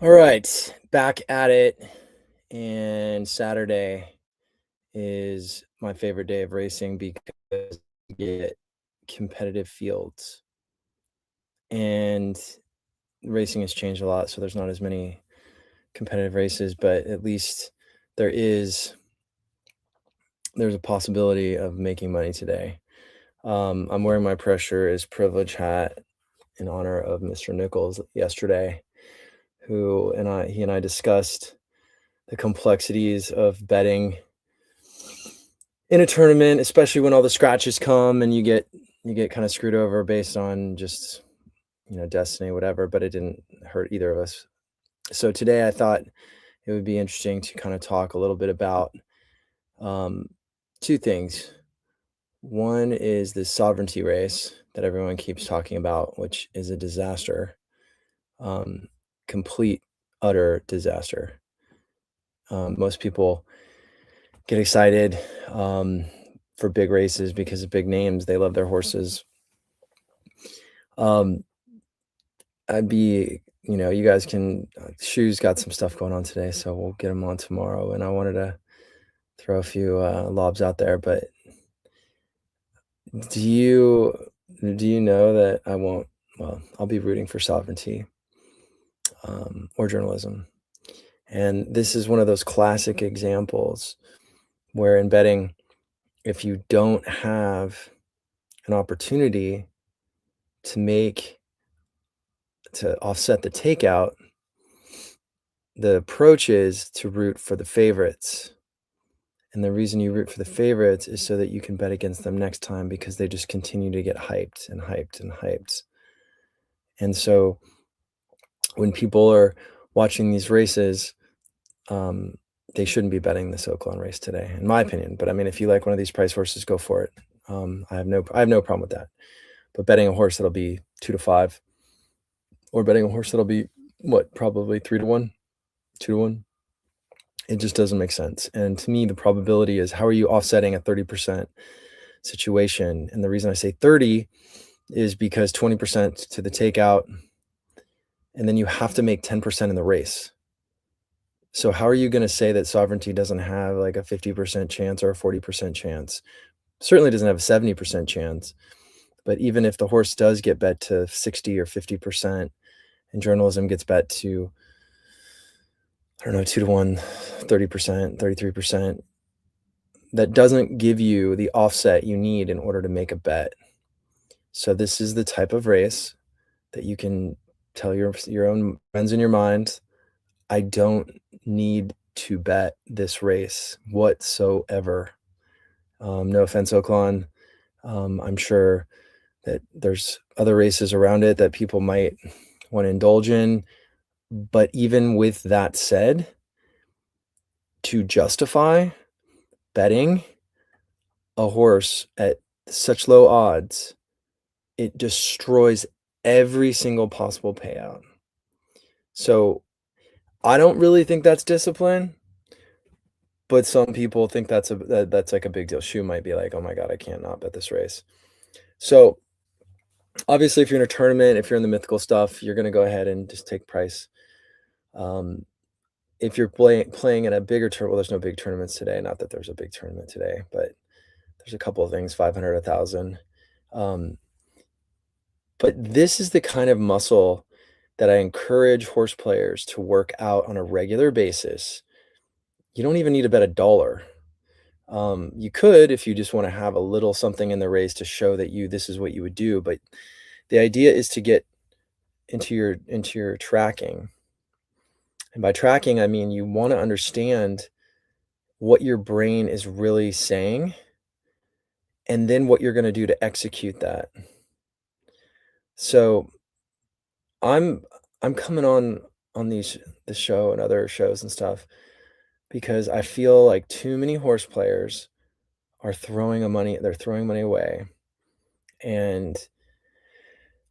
All right, back at it. And Saturday is my favorite day of racing because you get competitive fields. And racing has changed a lot, so there's not as many competitive races, but at least there is there's a possibility of making money today. I'm wearing my Pressure is Privilege hat in honor of Mr. Nichols yesterday, who and I he and I discussed the complexities of betting in a tournament, especially when all the scratches come and you get kind of screwed over based on just, destiny, whatever, but it didn't hurt either of us. So today I thought it would be interesting to kind of talk a little bit about um, two things. One is the sovereignty race that everyone keeps talking about, which is a disaster, um, complete, utter disaster. Most people get excited for big races because of big names. They love their horses. Um, I'd be, you guys can, Shoes got some stuff going on today, so we'll get them on tomorrow. And I wanted to throw a few lobs out there, but do you do you know that I won't? Well, I'll be rooting for sovereignty or journalism, and this is one of those classic examples where in betting, if you don't have an opportunity to make to offset the takeout, the approach is to root for the favorites. And the reason you root for the favorites is so that you can bet against them next time because they just continue to get hyped and hyped and hyped. And so when people are watching these races, um, they shouldn't be betting this Oaklawn race today, in my opinion. But I mean, if you like one of these price horses, go for it. I have no problem with that. But betting a horse that'll be 2 to 5, or betting a horse that'll be what, probably 3 to 1, 2 to 1, it just doesn't make sense. And to me, the probability is, how are you offsetting a 30% situation? And the reason I say 30 is because 20% to the takeout, and then you have to make 10% in the race. So how are you going to say that sovereignty doesn't have like a 50% chance or a 40% chance? Certainly doesn't have a 70% chance. But even if the horse does get bet to 60 or 50%, and journalism gets bet to, I don't know, 2 to 1, 30%, 33%, that doesn't give you the offset you need in order to make a bet. So this is the type of race that you can tell your own friends in your mind, I don't need to bet this race whatsoever. No offense, Oaklawn. I'm sure that there's other races around it that people might want to indulge in. But even with that said, to justify betting a horse at such low odds, it destroys every single possible payout. So I don't really think that's discipline, but some people think that's like a big deal. Shoe might be like, "Oh my god, I can't not bet this race." So, obviously, if you're in a tournament, if you're in the mythical stuff, you're gonna go ahead and just take price. Um, if you're playing in a bigger tournament, well, there's no big tournaments today, not that there's a big tournament today, but there's a couple of things, 500, 1,000. Um, but this is the kind of muscle that I encourage horse players to work out on a regular basis. You don't even need to bet $1. You could if you just wanna have a little something in the race to show that this is what you would do, but the idea is to get into your tracking. And by tracking, I mean you wanna understand what your brain is really saying, and then what you're gonna do to execute that. So, I'm I'm coming on this show and other shows and stuff because I feel like too many horse players are throwing money away, and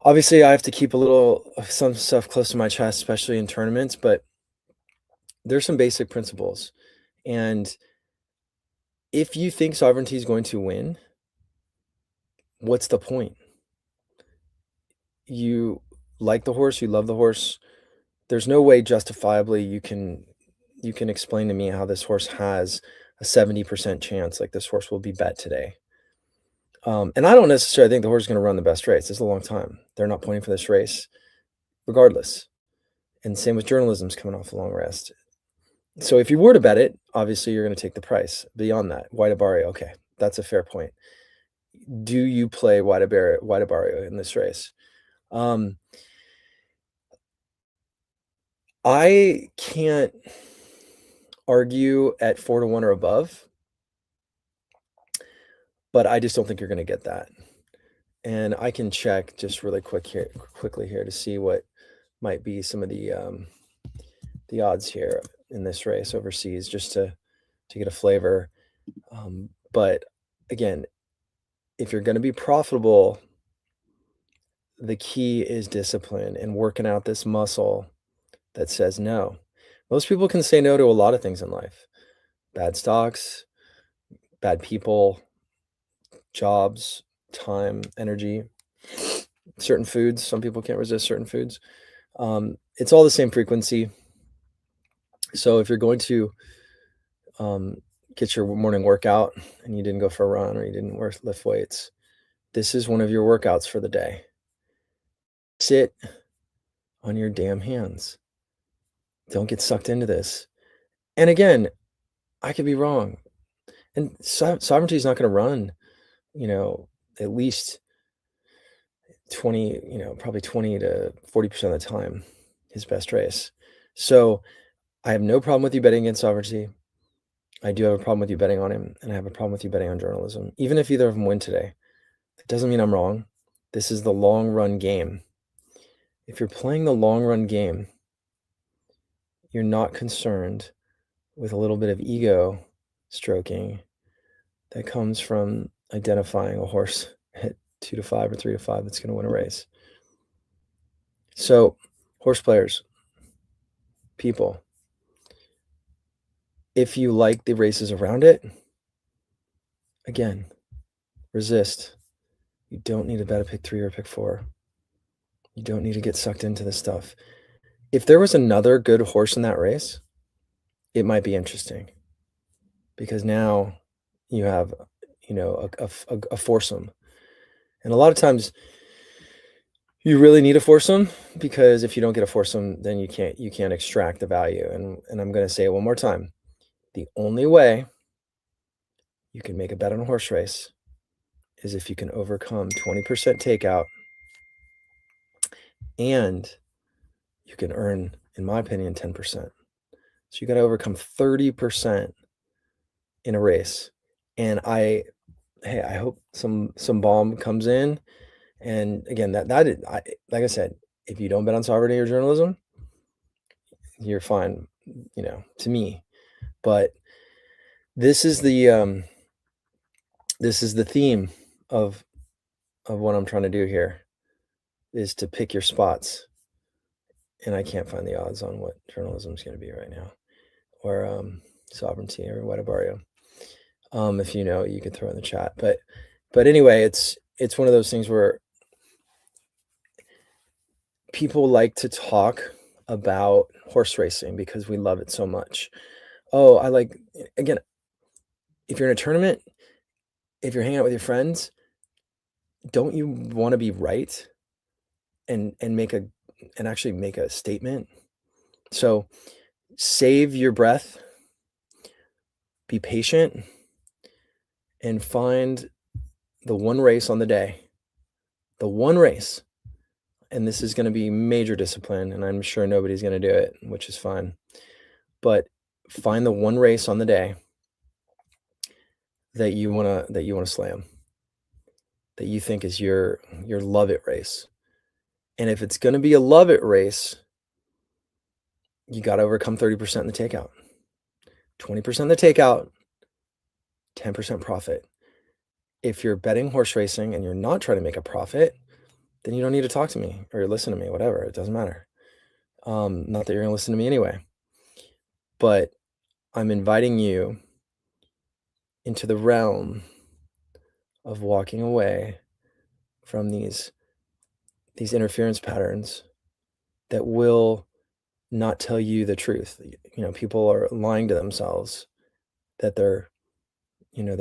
obviously, I have to keep a little of some stuff close to my chest, especially in tournaments, but there's some basic principles. And if you think sovereignty is going to win, what's the point? You like the horse, you love the horse, there's no way justifiably you can explain to me how this horse has a 70% chance, like, this horse will be bet today. And I don't necessarily think the horse is gonna run the best race. It's a long time. They're not pointing for this race regardless. And same with journalism's coming off a long rest. So if you were to bet it, obviously you're gonna take the price. Beyond that, White Abarrio, okay, that's a fair point. Do you play White Abarrio in this race? Um, I can't argue at 4 to 1 or above, but I just don't think you're gonna get that. And I can check just really quickly here to see what might be some of the odds here in this race overseas, just to get a flavor. But again, if you're gonna be profitable, the key is discipline and working out this muscle that says no. Most people can say no to a lot of things in life. Bad stocks, bad people, jobs, time, energy, certain foods. Some people can't resist certain foods. It's all the same frequency. So if you're going to get your morning workout and you didn't go for a run or you didn't lift weights, this is one of your workouts for the day. Sit on your damn hands. Don't get sucked into this. And again, I could be wrong. And sovereignty is not going to run, at least 20, probably 20 to 40% of the time, his best race. So I have no problem with you betting against sovereignty. I do have a problem with you betting on him, and I have a problem with you betting on journalism. Even if either of them win today, it doesn't mean I'm wrong. This is the long run game. If you're playing the long run game, you're not concerned with a little bit of ego stroking that comes from identifying a horse at 2 to 5 or 3 to 5 that's going to win a race. So, horse players, people, if you like the races around it, again, resist. You don't need to bet a pick 3 or a pick 4. You don't need to get sucked into this stuff. If there was another good horse in that race, it might be interesting because now you have, a foursome. And a lot of times you really need a foursome because if you don't get a foursome, then you can't extract the value. And I'm going to say it one more time. The only way you can make a bet on a horse race is if you can overcome 20% takeout and you can earn, in my opinion, 10%. So you got to overcome 30% in a race. And I hope some bomb comes in. And again, like I said, if you don't bet on sovereignty or journalism, you're fine, to me. But this is the theme of what I'm trying to do here is to pick your spots. And I can't find the odds on what journalism is going to be right now, or sovereignty or White Abarrio. If you know, you could throw in the chat. But anyway, it's one of those things where people like to talk about horse racing because we love it so much. Oh, again, if you're in a tournament, if you're hanging out with your friends, don't you want to be right and actually make a statement? So save your breath, be patient, and find the one race on the day. The one race. And this is going to be major discipline, and I'm sure nobody's going to do it, which is fine. But find the one race on the day that you want to slam, that you think is your love it race. And if it's going to be a love it race, you got to overcome 30% in the takeout, 20% in the takeout, 10% profit. If you're betting horse racing and you're not trying to make a profit, then you don't need to talk to me or listen to me, whatever. It doesn't matter. Not that you're going to listen to me anyway. But I'm inviting you into the realm of walking away from these interference patterns that will not tell you the truth. You know, people are lying to themselves that they're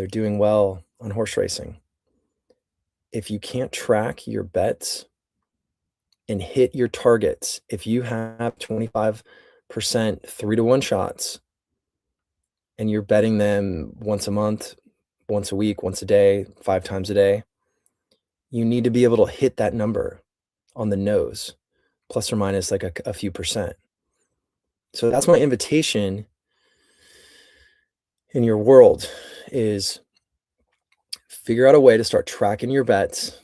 doing well on horse racing. If you can't track your bets and hit your targets, if you have 25% 3-to-1 shots and you're betting them once a month, once a week, once a day, 5 times a day, you need to be able to hit that number on the nose, plus or minus like a few percent. So that's my invitation in your world is figure out a way to start tracking your bets,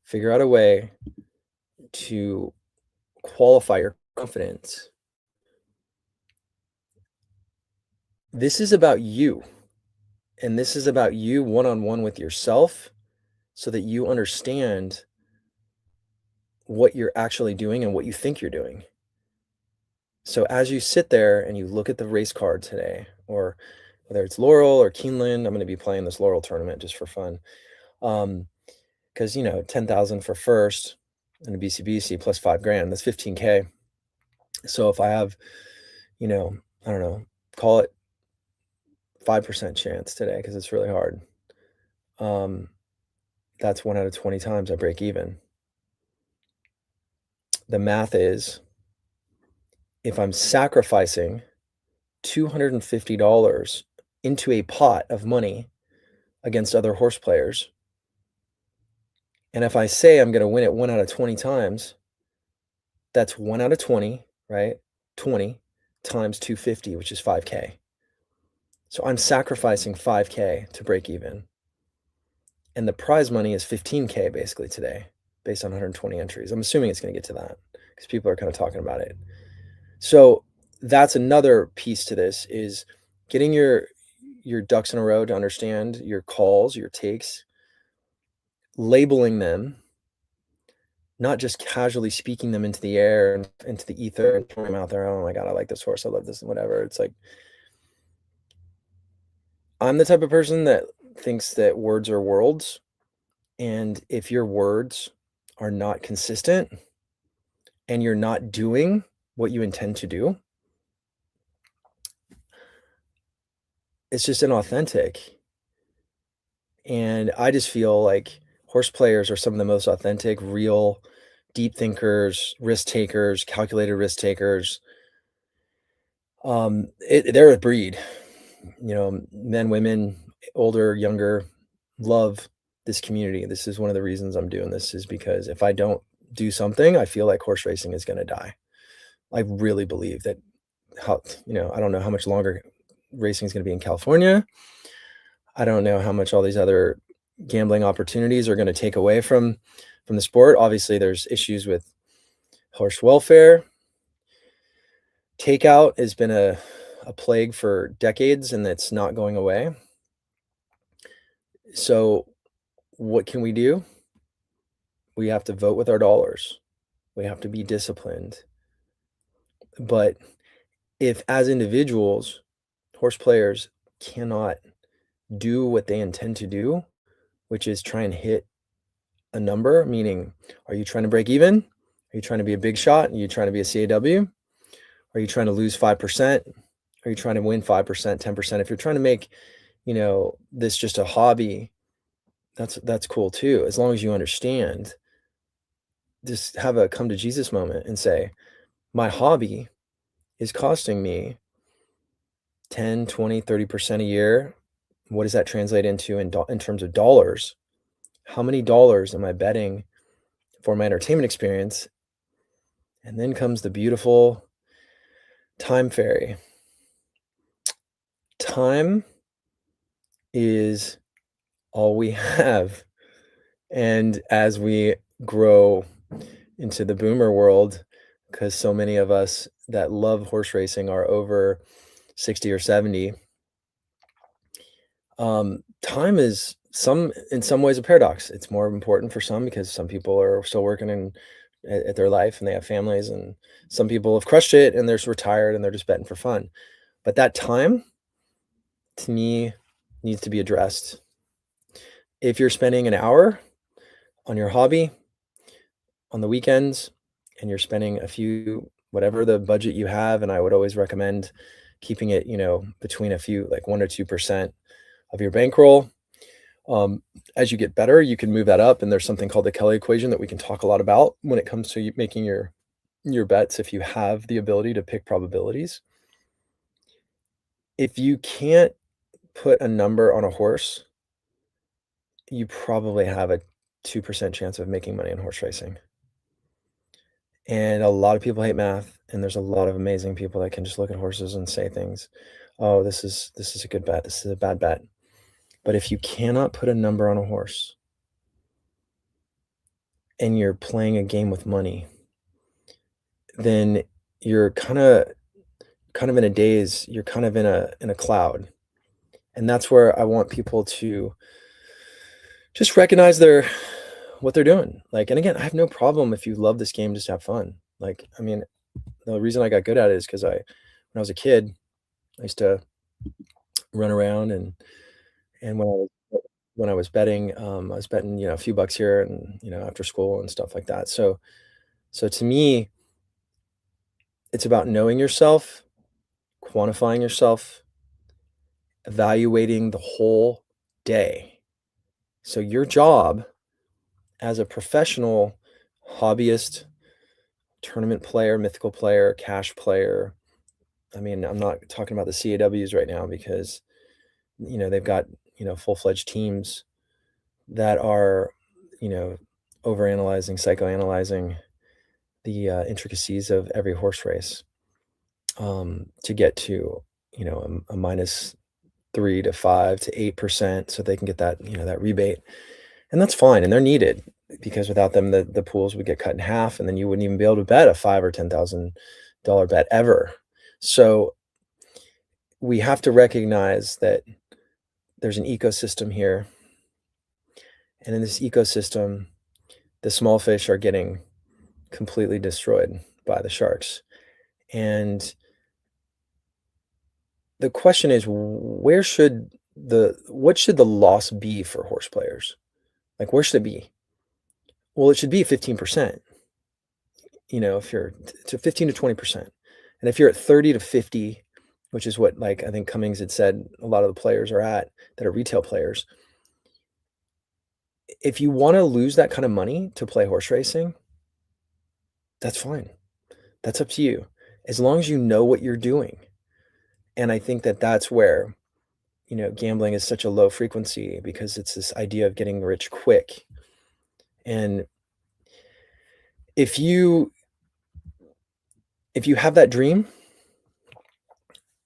figure out a way to qualify your confidence. This is about you, and this is about you one-on-one with yourself so that you understand what you're actually doing and what you think you're doing. So as you sit there and you look at the race card today, or whether it's Laurel or Keeneland, I'm going to be playing this Laurel tournament just for fun. Because 10,000 for first and a BCBC plus $5,000, that's 15K. So if I have, I don't know, call it 5% chance today because it's really hard. That's 1 out of 20 times I break even. The math is if I'm sacrificing $250 into a pot of money against other horse players, and if I say I'm going to win it 1 out of 20 times, that's 1 out of 20, right? 20 times 250, which is 5K. So I'm sacrificing 5K to break even. And the prize money is 15K basically today, based on 120 entries. I'm assuming it's going to get to that because people are kind of talking about it. So that's another piece to this is getting your ducks in a row to understand your calls, your takes, labeling them, not just casually speaking them into the air and into the ether and throwing them out there. Oh my God, I like this horse. I love this and whatever. It's like, I'm the type of person that thinks that words are worlds. And if your words are not consistent and you're not doing what you intend to do, it's just inauthentic. And I just feel like horse players are some of the most authentic, real, deep thinkers, risk takers, calculated risk takers. They're a breed, men, women, older, younger, love this community. This is one of the reasons I'm doing this is because if I don't do something, I feel like horse racing is going to die. I really believe that I don't know how much longer racing is going to be in California. I don't know how much all these other gambling opportunities are going to take away from the sport. Obviously, there's issues with horse welfare. Takeout has been a plague for decades, and it's not going away. So what can we do? We have to vote with our dollars. We have to be disciplined. But if as individuals, horse players cannot do what they intend to do, which is try and hit a number, meaning, are you trying to break even? Are you trying to be a big shot? Are you trying to be a CAW? Are you trying to lose 5%? Are you trying to win 5%, 10%? If you're trying to make, this just a hobby, that's cool too. As long as you understand, just have a come to Jesus moment and say, my hobby is costing me 10, 20, 30% a year. What does that translate into in terms of dollars? How many dollars am I betting for my entertainment experience? And then comes the beautiful time fairy. Time is all we have. And as we grow into the boomer world, because so many of us that love horse racing are over 60 or 70, time is in some ways a paradox. It's more important for some because some people are still working at their life and they have families, and some people have crushed it and they're just retired and they're just betting for fun. But that time, to me, needs to be addressed. If you're spending an hour on your hobby on the weekends and you're spending a few whatever the budget you have, and I would always recommend keeping it, between a few, like 1 or 2% of your bankroll. As you get better, you can move that up, and there's something called the Kelly equation that we can talk a lot about when it comes to making your bets if you have the ability to pick probabilities. If you can't put a number on a horse, you probably have a 2% chance of making money in horse racing. And a lot of people hate math, and there's a lot of amazing people that can just look at horses and say things, "Oh, this is a good bet. This is a bad bet." But if you cannot put a number on a horse and you're playing a game with money, then you're kind of in a daze, you're kind of in a cloud. And that's where I want people to just recognize what they're doing. Like, and again, I have no problem if you love this game, just have fun. Like, I mean, the reason I got good at it is because when I was a kid, I used to run around and when I was betting, I was betting, a few bucks here and, after school and stuff like that. So to me, it's about knowing yourself, quantifying yourself, evaluating the whole day. So your job as a professional hobbyist, tournament player, mythical player, cash player. I mean, I'm not talking about the CAWs right now because, they've got, full-fledged teams that are, you know, overanalyzing, psychoanalyzing the intricacies of every horse race to get to, a minus 3 to 5 to 8% so they can get that, that rebate. And that's fine. And they're needed because without them, the pools would get cut in half, and then you wouldn't even be able to bet a five or $10,000 bet ever. So we have to recognize that there's an ecosystem here. And in this ecosystem, the small fish are getting completely destroyed by the sharks. And the question is, what should the loss be for horse players? Like, where should it be? Well, it should be 15%, if you're to 15 to 20%. And if you're at 30 to 50, which is what, like, I think Cummings had said a lot of the players are at that are retail players. If you want to lose that kind of money to play horse racing, that's fine. That's up to you. As long as you know what you're doing. And I think that that's where, gambling is such a low frequency because it's this idea of getting rich quick. And if you have that dream,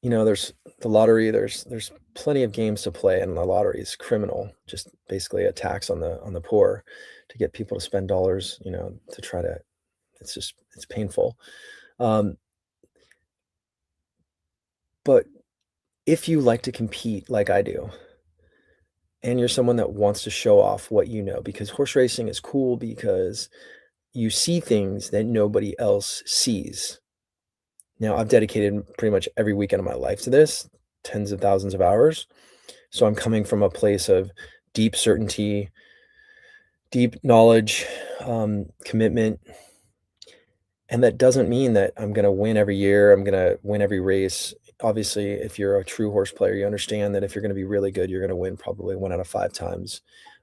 there's the lottery, there's plenty of games to play, and the lottery is criminal, just basically a tax on the poor to get people to spend dollars, to try to it's painful. But if you like to compete like I do, and you're someone that wants to show off what you know, because horse racing is cool because you see things that nobody else sees. Now, I've dedicated pretty much every weekend of my life to this, tens of thousands of hours. So I'm coming from a place of deep certainty, deep knowledge, commitment. And that doesn't mean that I'm going to win every year. I'm going to win every race. Obviously, if you're a true horse player, you understand that if you're going to be really good, you're going to win probably 1 out of 5 times,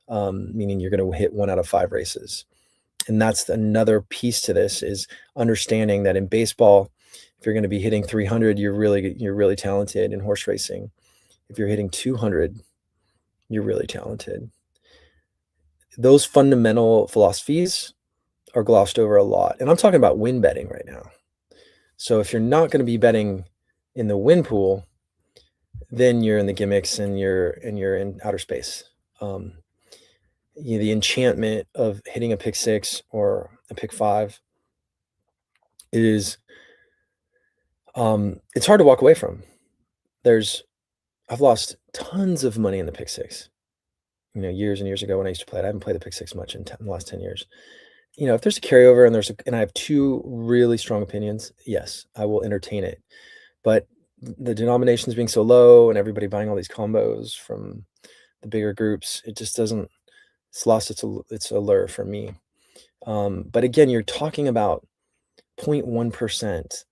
meaning you're going to hit 1 out of 5 races. And that's another piece to this is understanding that in baseball, if you're going to be hitting 300, you're really talented. In horse racing, if you're hitting 200, you're really talented. Those fundamental philosophies are glossed over a lot. And I'm talking about win betting right now. So if you're not going to be betting in the win pool, then you're in the gimmicks and you're in outer space. The enchantment of hitting a pick six or a pick five is it's hard to walk away from. I've lost tons of money in the pick six. Years and years ago when I used to play it, I haven't played the pick six much in the last 10 years. If there's a carryover and I have 2 really strong opinions, yes, I will entertain it. But the denominations being so low and everybody buying all these combos from the bigger groups, it's lost its allure for me. But again, you're talking about 0.1%,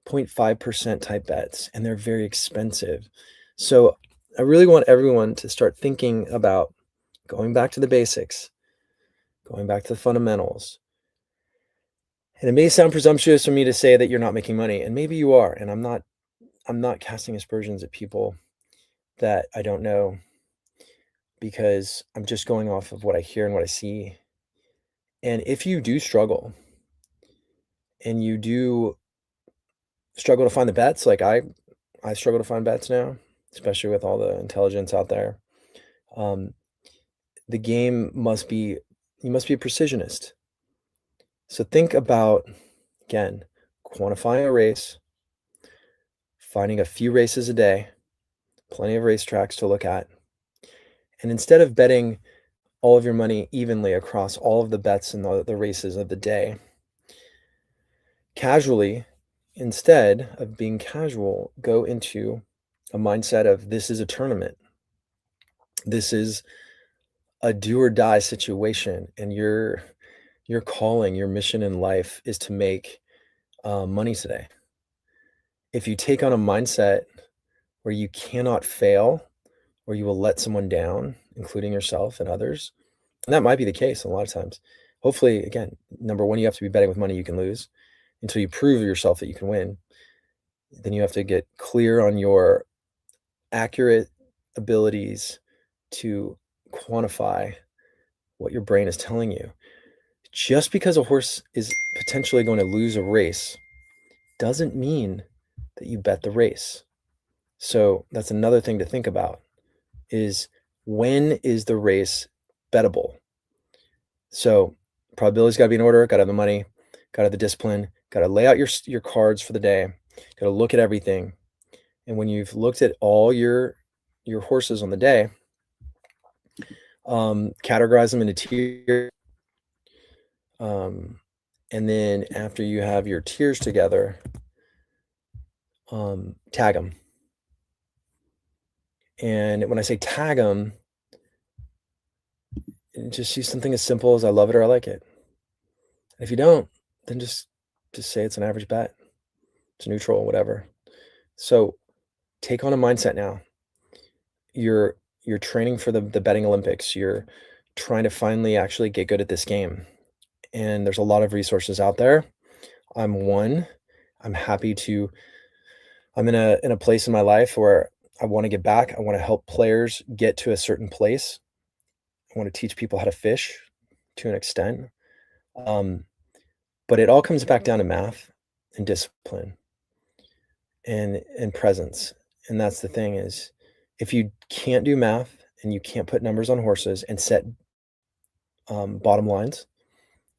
0.5% type bets, and they're very expensive. So I really want everyone to start thinking about going back to the basics, going back to the fundamentals. And it may sound presumptuous for me to say that you're not making money, and maybe you are, and I'm not casting aspersions at people that I don't know, because I'm just going off of what I hear and what I see. And if you do struggle and you do struggle to find the bets, like I struggle to find bets now, especially with all the intelligence out there. Um, the game must be you must be a precisionist. So think about, again, quantifying a race, finding a few races a day, plenty of racetracks to look at. And instead of betting all of your money evenly across all of the bets and the races of the day, casually, instead of being casual, go into a mindset of this is a tournament. This is a do or die situation, and your calling, your mission in life is to make money today. If you take on a mindset where you cannot fail, or you will let someone down, including yourself and others, and that might be the case a lot of times. Hopefully, again, number one, you have to be betting with money you can lose until you prove yourself that you can win. Then you have to get clear on your accurate abilities to quantify what your brain is telling you. Just because a horse is potentially going to lose a race doesn't mean that you bet the race. So that's another thing to think about, is when is the race bettable? So probability's got to be in order, got to have the money, got to have the discipline, got to lay out your cards for the day, got to look at everything. And when you've looked at all your horses on the day, categorize them into tiers. And then after you have your tiers together, tag them. And when I say tag them, just use something as simple as I love it or I like it. If you don't, then just say it's an average bet. It's neutral, whatever. So take on a mindset now. You're training for the betting Olympics. You're trying to finally actually get good at this game. And there's a lot of resources out there. I'm one. I'm happy to I'm in a place in my life where I wanna get back. I wanna help players get to a certain place. I wanna teach people how to fish to an extent. Um, but it all comes back down to math and discipline and presence. And that's the thing, is if you can't do math and you can't put numbers on horses and set, bottom lines,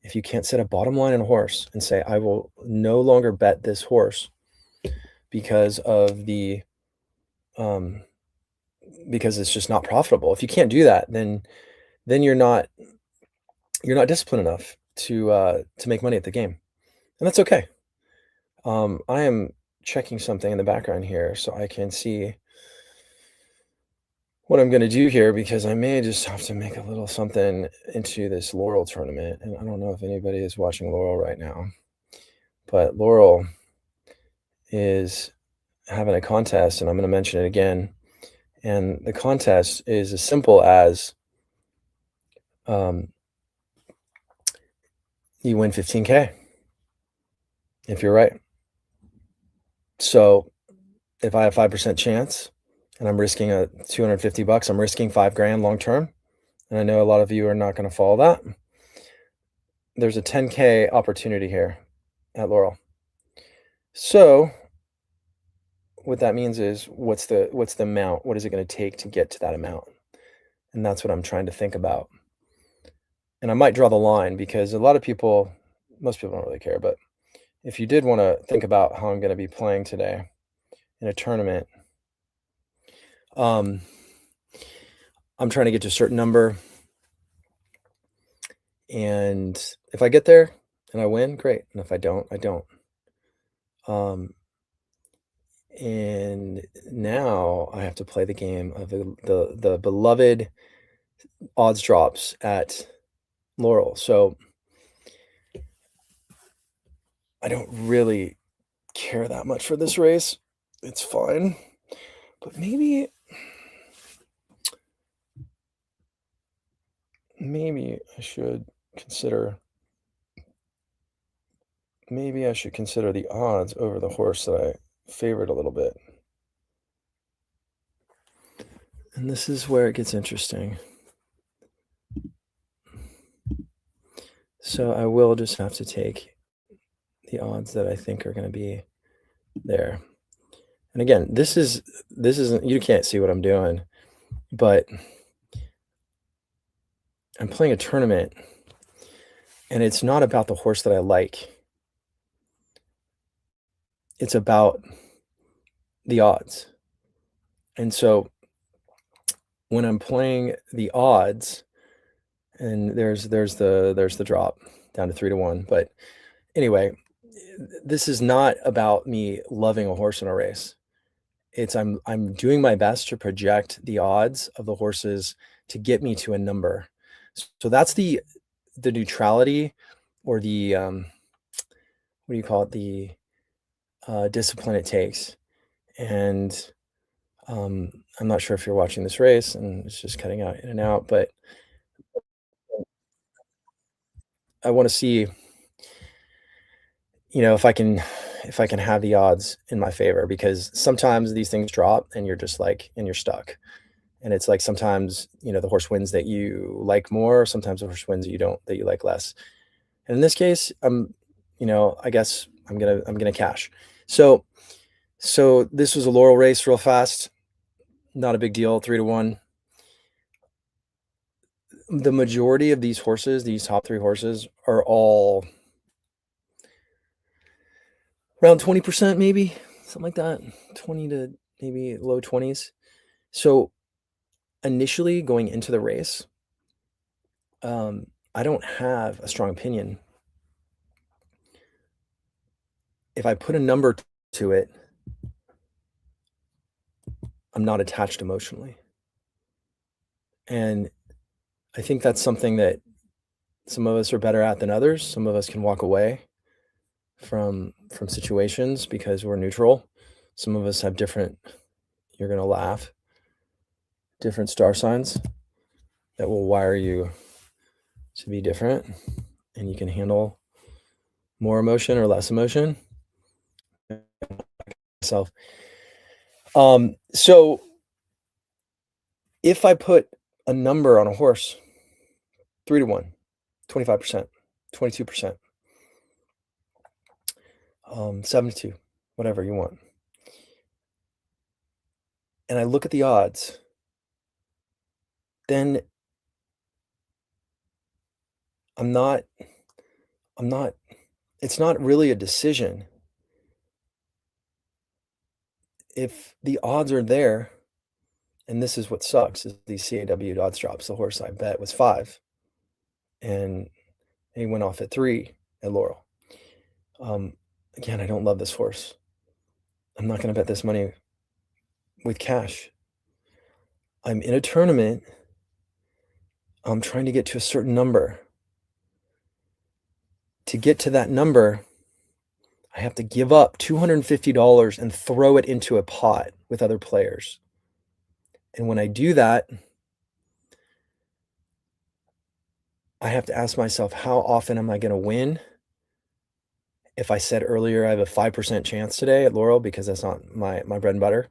if you can't set a bottom line on a horse and say, "I will no longer bet this horse because of the, um because it's just not profitable." If you can't do that, then you're not disciplined enough to make money at the game, and that's okay. I am checking something in the background here so I can see what I'm gonna do here, because I may just have to make a little something into this Laurel tournament, and I don't know if anybody is watching Laurel right now, but Laurel is having a contest, and I'm gonna mention it again, and the contest is as simple as, um, you win 15K if you're right. So if I have 5% chance and I'm risking a 250 bucks, I'm risking 5 grand long term. And I know a lot of you are not going to follow that. There's a 10K opportunity here at Laurel. So what that means is, what's the amount? What is it going to take to get to that amount? And that's what I'm trying to think about. And I might draw the line, because a lot of people, most people don't really care, but if you did want to think about how I'm going to be playing today in a tournament, I'm trying to get to a certain number, and if I get there and I win, great, and if I don't, I don't. And now I have to play the game of the beloved odds drops at Laurel. So I don't really care that much for this race. It's fine, but maybe I should consider maybe I should consider the odds over the horse that I favored a little bit. And this is where it gets interesting. So I will just have to take the odds that I think are going to be there. And again, this isn't, you can't see what I'm doing, but I'm playing a tournament and it's not about the horse that I like. It's about the odds. And so when I'm playing the odds, and there's the drop down to 3-1. But anyway, this is not about me loving a horse in a race. It's I'm doing my best to project the odds of the horses to get me to a number. So that's the neutrality or the what do you call it? The discipline it takes. And I'm not sure if you're watching this race, and it's just cutting out in and out, but I want to see, if I can have the odds in my favor, because sometimes these things drop and you're just like, and you're stuck. And it's like sometimes, the horse wins that you like more, sometimes the horse wins that you like less. And in this case, I guess I'm gonna cash. So this was a Laurel race real fast. Not a big deal, 3-1. The majority of these horses, these top 3 horses, are all around 20% maybe, something like that, 20 to maybe low 20s. So initially going into the race, I don't have a strong opinion. If I put a number to it, I'm not attached emotionally. And I think that's something that some of us are better at than others. Some of us can walk away from situations because we're neutral. Some of us have different, you're gonna laugh, different star signs that will wire you to be different, and you can handle more emotion or less emotion. Myself. So if I put a number on a horse, 3-1, 25%, 22%, 72, whatever you want. And I look at the odds, then I'm not, it's not really a decision. If the odds are there, and this is what sucks, is these CAW odds drops. The horse I bet was 5, and he went off at 3 at Laurel. Again, I don't love this horse. I'm not gonna bet this money with cash. I'm in a tournament. I'm trying to get to a certain number. To get to that number, I have to give up $250 and throw it into a pot with other players. And when I do that, I have to ask myself, how often am I gonna win? If I said earlier I have a 5% chance today at Laurel because that's not my bread and butter,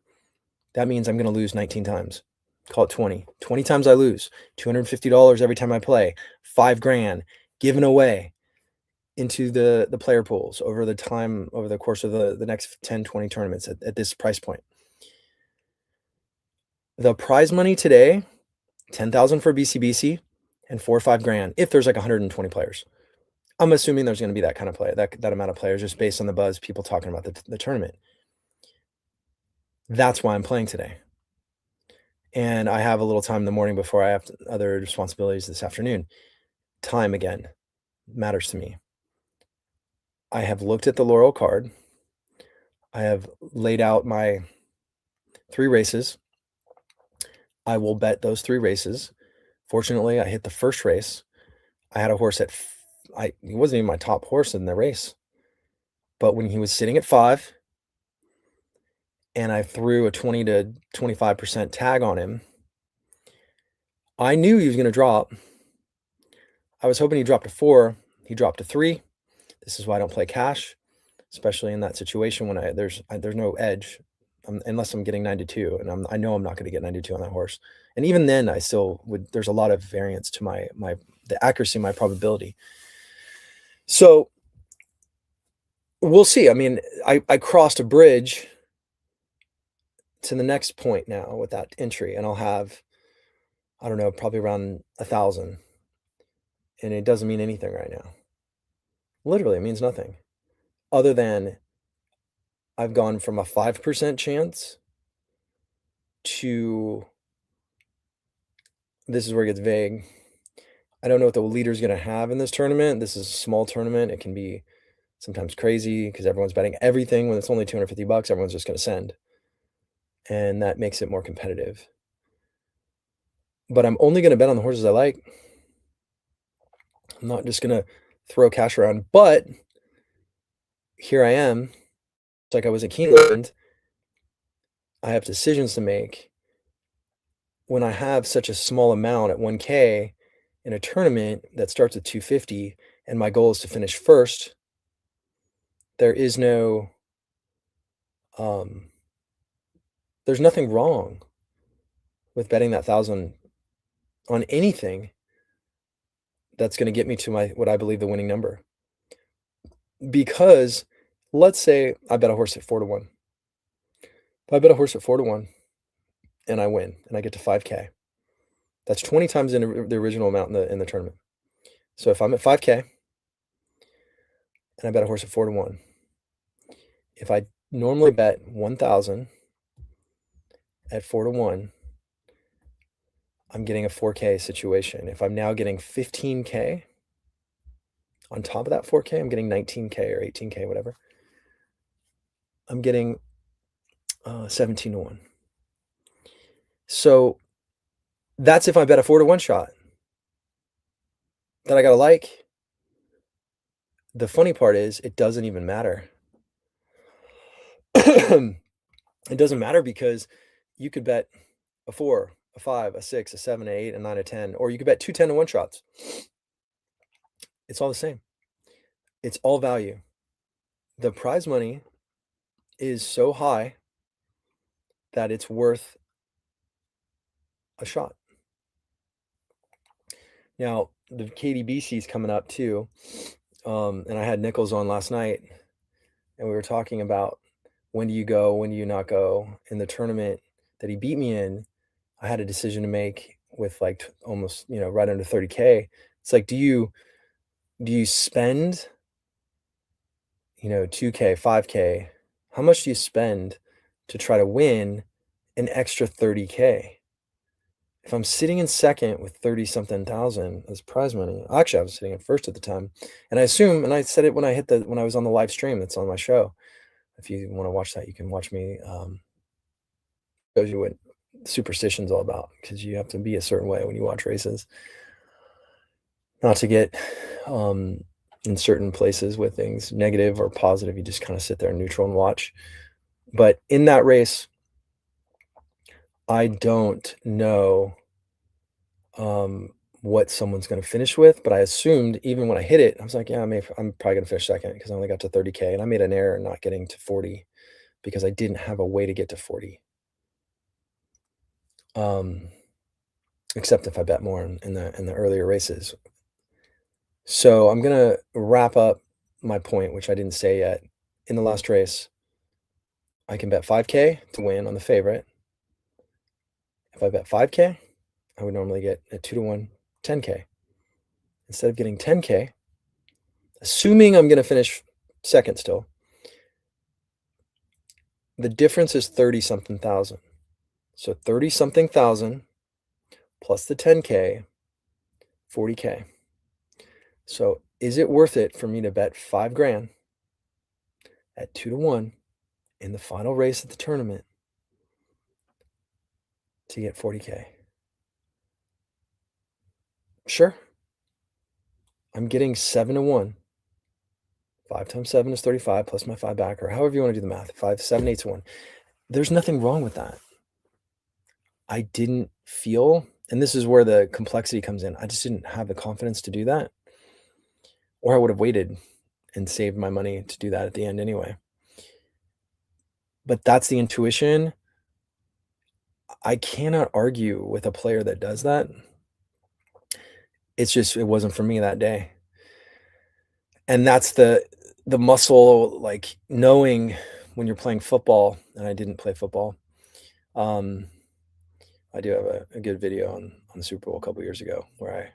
that means I'm gonna lose 19 times. Call it 20. 20 times I lose. $250 every time I play. 5 grand given away into the player pools over the course of the next 10, 20 tournaments at this price point. The prize money today, 10,000 for BCBC and 4 or 5 grand if there's like 120 players. I'm assuming there's gonna be that kind of play, that amount of players just based on the buzz, people talking about the tournament. That's why I'm playing today. And I have a little time in the morning before I have other responsibilities this afternoon. Time, again, matters to me. I have looked at the Laurel card. I have laid out my 3 races. I will bet those 3 races. Fortunately, I hit the first race. I had a horse he wasn't even my top horse in the race. But when he was sitting at 5 and I threw a 20 to 25% tag on him, I knew he was gonna drop. I was hoping he dropped to 4. He dropped to 3. This is why I don't play cash, especially in that situation when there's no edge, unless I'm getting 92, and I know I'm not gonna get 92 on that horse. And even then, I still would there's a lot of variance to my the accuracy of my probability. So, we'll see. I mean, I crossed a bridge to the next point now with that entry, and I'll have, I don't know, probably around 1,000, and it doesn't mean anything right now. Literally, it means nothing other than I've gone from a 5% chance to this is where it gets vague. I don't know what the leader's gonna have in this tournament. This is a small tournament. It can be sometimes crazy because everyone's betting everything when it's only 250 bucks, everyone's just gonna send, and that makes it more competitive. But I'm only gonna bet on the horses I like. I'm not just gonna throw cash around, but here I am, it's like I was at Keeneland. I have decisions to make. When I have such a small amount at 1K in a tournament that starts at 250 and my goal is to finish first, there is no, um, there's nothing wrong with betting that 1,000 on anything that's gonna get me to my what I believe the winning number. Because let's say I bet a horse at 4 to 1. If I bet a horse at 4 to 1 and I win and I get to 5K, that's 20 times the original amount in the tournament. So if I'm at 5K and I bet a horse at 4 to 1, if I normally bet 1,000 at 4 to 1, I'm getting a 4K situation. If I'm now getting 15K on top of that 4K, I'm getting 19K or 18K, whatever. I'm getting 17 to 1. So that's if I bet a 4 to 1 shot that I gotta like. The funny part is it doesn't even matter. It doesn't matter because you could bet a 4, a 5, a 6, a 7, a 8, a 9, a 10, or you could bet 2 10 to 1 shots. It's all the same. It's all value. The prize money is so high that it's worth a shot. Now, the KDBC is coming up too. And I had Nichols on last night, and we were talking about when do you go, when do you not go. In the tournament that he beat me in, I had a decision to make with like almost, right under 30K. It's like, do you spend, 2K, 5K? How much do you spend to try to win an extra 30K? If I'm sitting in second with 30 something thousand as prize money, actually I was sitting in first at the time. And I assume, and I said it when I was on the live stream that's on my show. If you want to watch that, you can watch me. Shows you what superstition's all about because you have to be a certain way when you watch races. Not to get in certain places with things negative or positive. You just kind of sit there neutral and watch. But in that race, I don't know what someone's going to finish with, but I assumed even when I hit it, I was like, yeah, I'm probably going to finish second because I only got to 30K, and I made an error not getting to 40 because I didn't have a way to get to 40. Except if I bet more in the earlier races. So I'm gonna wrap up my point, which I didn't say yet. In the last race, I can bet 5K to win on the favorite. If I bet 5K, I would normally get a 2 to 1 10K. Instead of getting 10K, assuming I'm gonna finish second still, the difference is 30 something thousand. So 30 something thousand plus the 10K, 40K. So is it worth it for me to bet 5 grand at 2 to 1 in the final race at the tournament to get 40K? Sure. I'm getting 7 to 1. 5 times 7 is 35 plus my 5 back, or however you want to do the math. 5, 7 eighths, 1. There's nothing wrong with that. I didn't feel, and this is where the complexity comes in. I just didn't have the confidence to do that, or I would have waited and saved my money to do that at the end anyway. But that's the intuition. I cannot argue with a player that does that. It's just, it wasn't for me that day. And that's the muscle, like knowing when you're playing football, and I didn't play football. I do have a good video on the Super Bowl a couple years ago where I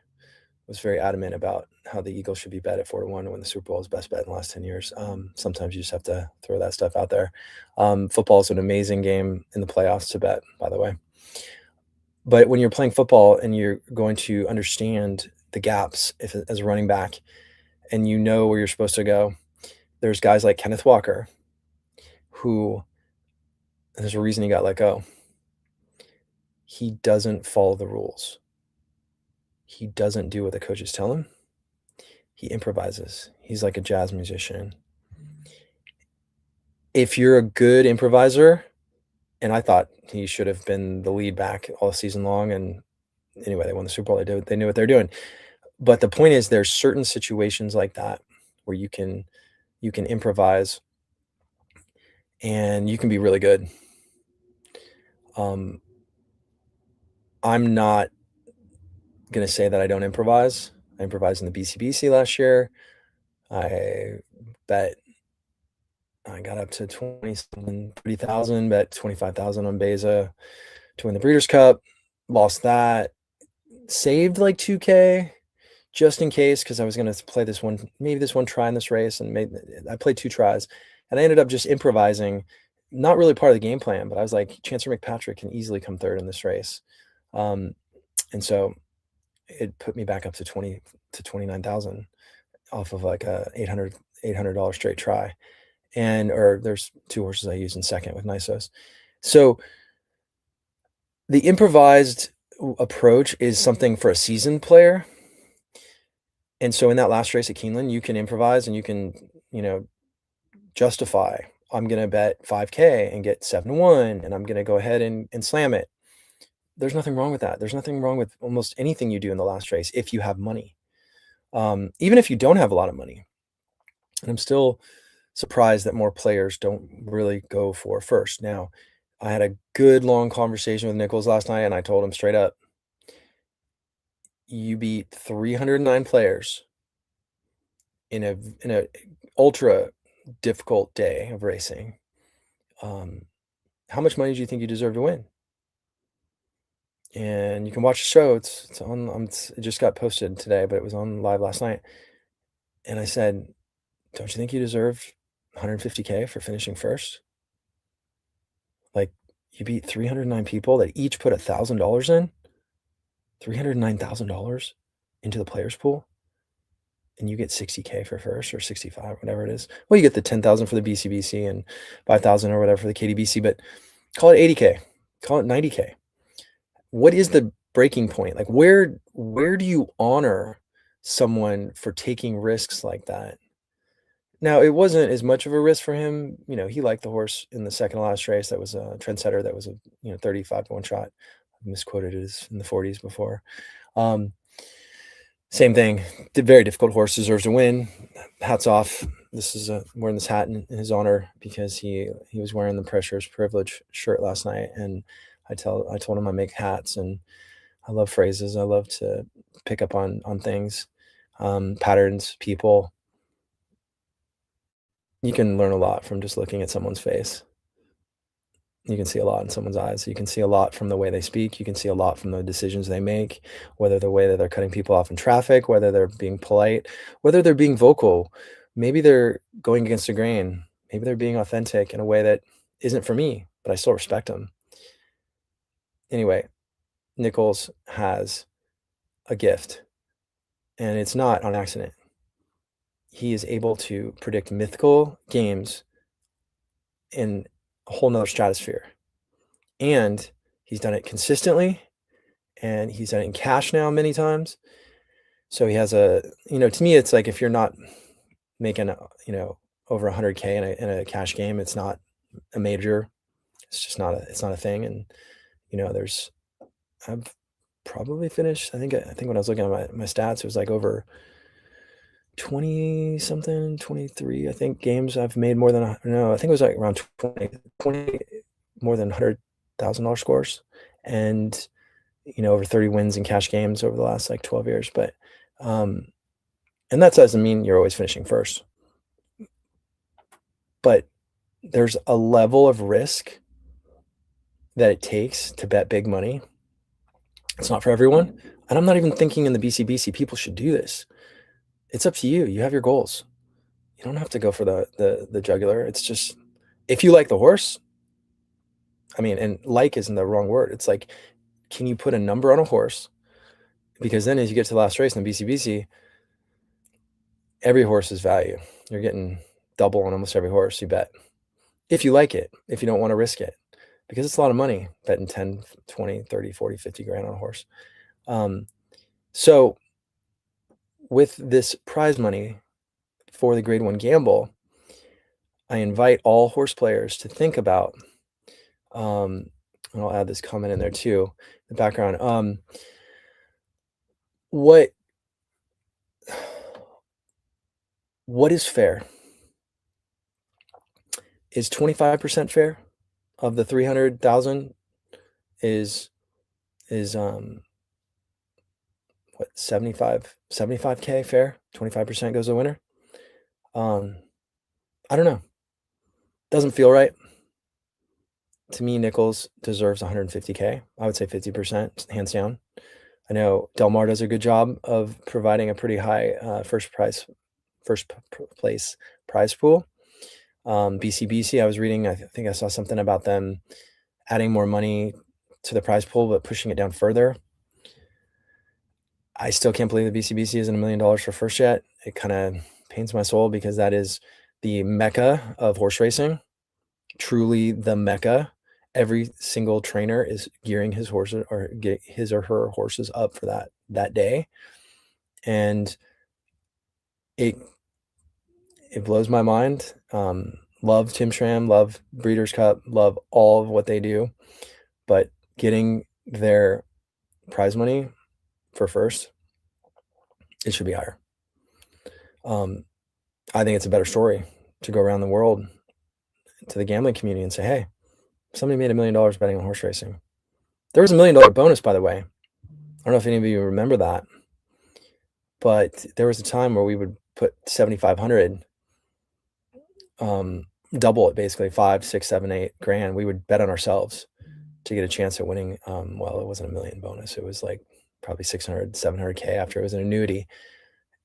was very adamant about how the Eagles should be bet at 4-1 when the Super Bowl is best bet in the last 10 years. Sometimes you just have to throw that stuff out there. Football is an amazing game in the playoffs to bet, by the way. But when you're playing football and you're going to understand the gaps as a running back, and you know where you're supposed to go, there's guys like Kenneth Walker, who, there's a reason he got let go. He doesn't follow the rules. He doesn't do what the coaches tell him. He improvises. He's like a jazz musician. If you're a good improviser, and I thought he should have been the lead back all season long, and anyway, they won the Super Bowl. They knew what they're doing. But the point is, there's certain situations like that where you can improvise and you can be really good. I'm not going to say that I don't improvise. I improvised in the BCBC last year. I bet I got up to 30,000, bet 25,000 on Beza to win the Breeders' Cup. Lost that. Saved like 2K just in case, because I was going to play this one, maybe this one try in this race, and I played 2 tries, and I ended up just improvising. Not really part of the game plan, but I was like, Chancellor McPatrick can easily come third in this race. And so it put me back up to 29,000 off of like a $800 straight try. Or there's 2 horses I used in second with Nisos. So the improvised approach is something for a seasoned player. And so in that last race at Keeneland, you can improvise and you can, justify, I'm going to bet 5K and get 7-1, and I'm going to go ahead and slam it. There's nothing wrong with that. There's nothing wrong with almost anything you do in the last race if you have money. Even if you don't have a lot of money. And I'm still surprised that more players don't really go for first. Now, I had a good long conversation with Nichols last night, and I told him straight up, you beat 309 players in a ultra difficult day of racing. How much money do you think you deserve to win? And you can watch the show. It's on. It just got posted today, but it was on live last night. And I said, don't you think you deserve 150K for finishing first? Like, you beat 309 people that each put $1,000 in, $309,000 into the players pool, and you get 60K for first, or 65, whatever it is. Well, you get the 10,000 for the BCBC and 5,000 or whatever for the KDBC, but call it 80K, call it 90K. What is the breaking point? Like, where do you honor someone for taking risks like that? Now, it wasn't as much of a risk for him. He liked the horse in the second last race. That was a Trendsetter. That was a 35-1 shot. I misquoted it as in the 40s before. Same thing. Very difficult horse, deserves to win. Hats off. This is wearing this hat in his honor because he was wearing the Pressure's Privilege shirt last night, and I told him I make hats, and I love phrases. I love to pick up on things, patterns, people. You can learn a lot from just looking at someone's face. You can see a lot in someone's eyes. You can see a lot from the way they speak. You can see a lot from the decisions they make, whether the way that they're cutting people off in traffic, whether they're being polite, whether they're being vocal. Maybe they're going against the grain. Maybe they're being authentic in a way that isn't for me, but I still respect them. Anyway, Nichols has a gift, and it's not on accident. He is able to predict mythical games in a whole nother stratosphere. And he's done it consistently, and he's done it in cash now many times. So he has to me, it's like, if you're not making, over 100K in a cash game. It's not a major. It's just not a thing. And, I've probably finished, I think when I was looking at my stats, it was like over 20 something, 23, I think, games I've made more than, no, I think it was like around 20 more than $100,000 scores, and, over 30 wins in cash games over the last like 12 years. But, and that doesn't mean you're always finishing first, but there's a level of risk that it takes to bet big money. It's not for everyone. And I'm not even thinking in the BCBC, people should do this. It's up to you. You have your goals. You don't have to go for the jugular. It's just, if you like the horse, and like isn't the wrong word. It's like, can you put a number on a horse? Because then as you get to the last race in the BCBC, every horse is value. You're getting double on almost every horse you bet. If you like it, if you don't want to risk it, because it's a lot of money betting 10, 20, 30, 40, 50 grand on a horse. So with this prize money for the Grade 1 gamble, I invite all horse players to think about, and I'll add this comment in there too, the background. What is fair? Is 25% fair of the 300,000? Is what, 75K fair? 25% goes to the winner? I don't know. Doesn't feel right. To me, Nichols deserves 150K. I would say 50%, hands down. I know Del Mar does a good job of providing a pretty high first place prize pool. BCBC, I was reading, I think I saw something about them adding more money to the prize pool, but pushing it down further. I still can't believe the BCBC isn't $1 million for first yet. It kind of pains my soul, because that is the mecca of horse racing, truly the mecca. Every single trainer is gearing his horses, or get his or her horses up for that day. And it blows my mind. Love Tim Schramm, love Breeders' Cup, love all of what they do, but getting their prize money for first, it should be higher. I think it's a better story to go around the world to the gambling community and say, hey, somebody made $1 million betting on horse racing. There was $1 million bonus, by the way. I don't know if any of you remember that, but there was a time where we would put 7,500, double it, basically 5, 6, 7, 8 grand. We would bet on ourselves to get a chance at winning. Well, it wasn't $1 million bonus. It was like probably 600, 700K after it was an annuity.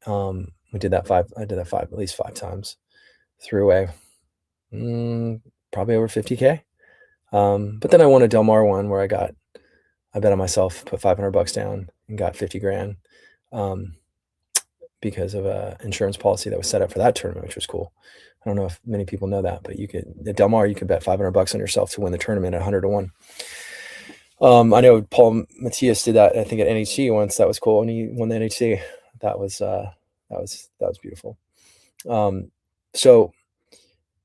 I did that at least 5 times through a probably over 50K. But then I won a Del Mar one where I bet on myself, put $500 down and got 50 grand, because of a insurance policy that was set up for that tournament, which was cool. I don't know if many people know that, but at Del Mar, you could bet $500 on yourself to win the tournament at 100 to 1. I know Paul Matthias did that, I think, at NHC once. That was cool. And he won the NHC. That was beautiful. So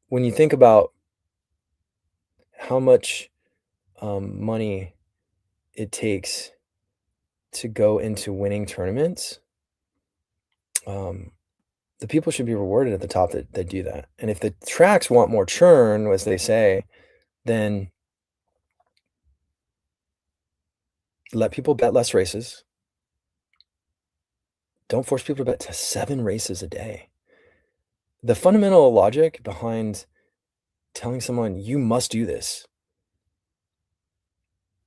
when you think about how much money it takes to go into winning tournaments, the people should be rewarded at the top that do that. And if the tracks want more churn, as they say, then let people bet less races. Don't force people to bet to 7 races a day. The fundamental logic behind telling someone you must do this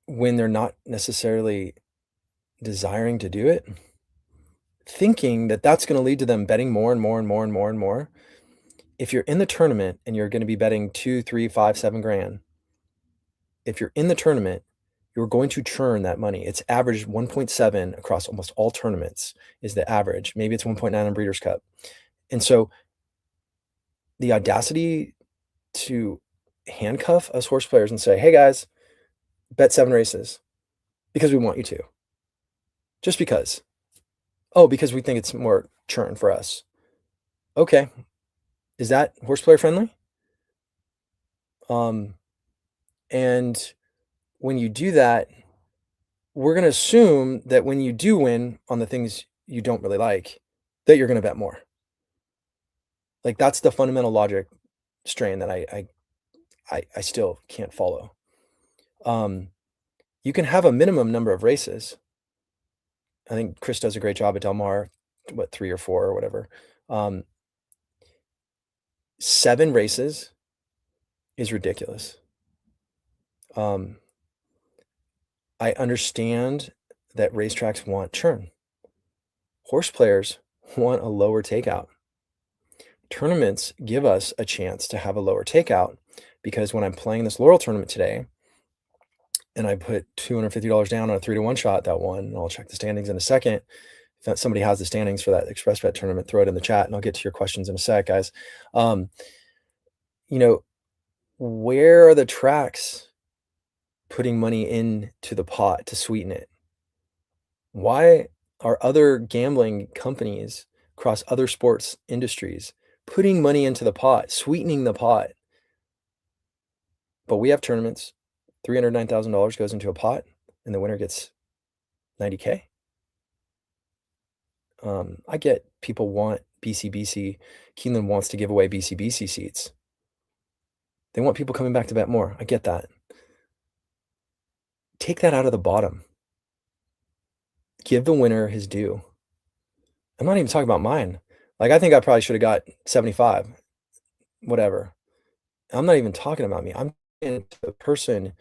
when they're not necessarily desiring to do it, thinking that that's going to lead to them betting more and more and more and more and more. If you're in the tournament and you're going to be betting 2, 3, 5, 7 grand, if you're in the tournament, you're going to churn that money. It's averaged 1.7 across almost all tournaments is the average. Maybe it's 1.9 on Breeders' Cup. And so the audacity to handcuff us horse players and say, hey guys, bet 7 races because we want you to. Just because. Oh, because we think it's more churn for us. Okay, Is that horse player friendly? Um, and when you do that, we're gonna assume that when you do win on the things you don't really like, that you're gonna bet more. Like, that's the fundamental logic strain that I still can't follow. Um, you can have a minimum number of races. I think Chris does a great job at Del Mar, what, 3 or 4 or whatever. Um, 7 races is ridiculous. Um, I understand that racetracks want churn. Horse players want a lower takeout. Tournaments give us a chance to have a lower takeout because when I'm playing this Laurel tournament today and I put $250 down on a 3-to-1 shot that won, and I'll check the standings in a second. If that somebody has the standings for that ExpressBet tournament, throw it in the chat and I'll get to your questions in a sec, guys. You know, where are the tracks putting money into the pot to sweeten it? Why are other gambling companies across other sports industries putting money into the pot, sweetening the pot? But we have tournaments, $309,000 goes into a pot, and the winner gets 90K. I get people want BCBC. Keeneland wants to give away BCBC seats. They want people coming back to bet more. I get that. Take that out of the bottom. Give the winner his due. I'm not even talking about mine. Like, I think I probably should have got 75, whatever. I'm not even talking about me. I'm talking to the person,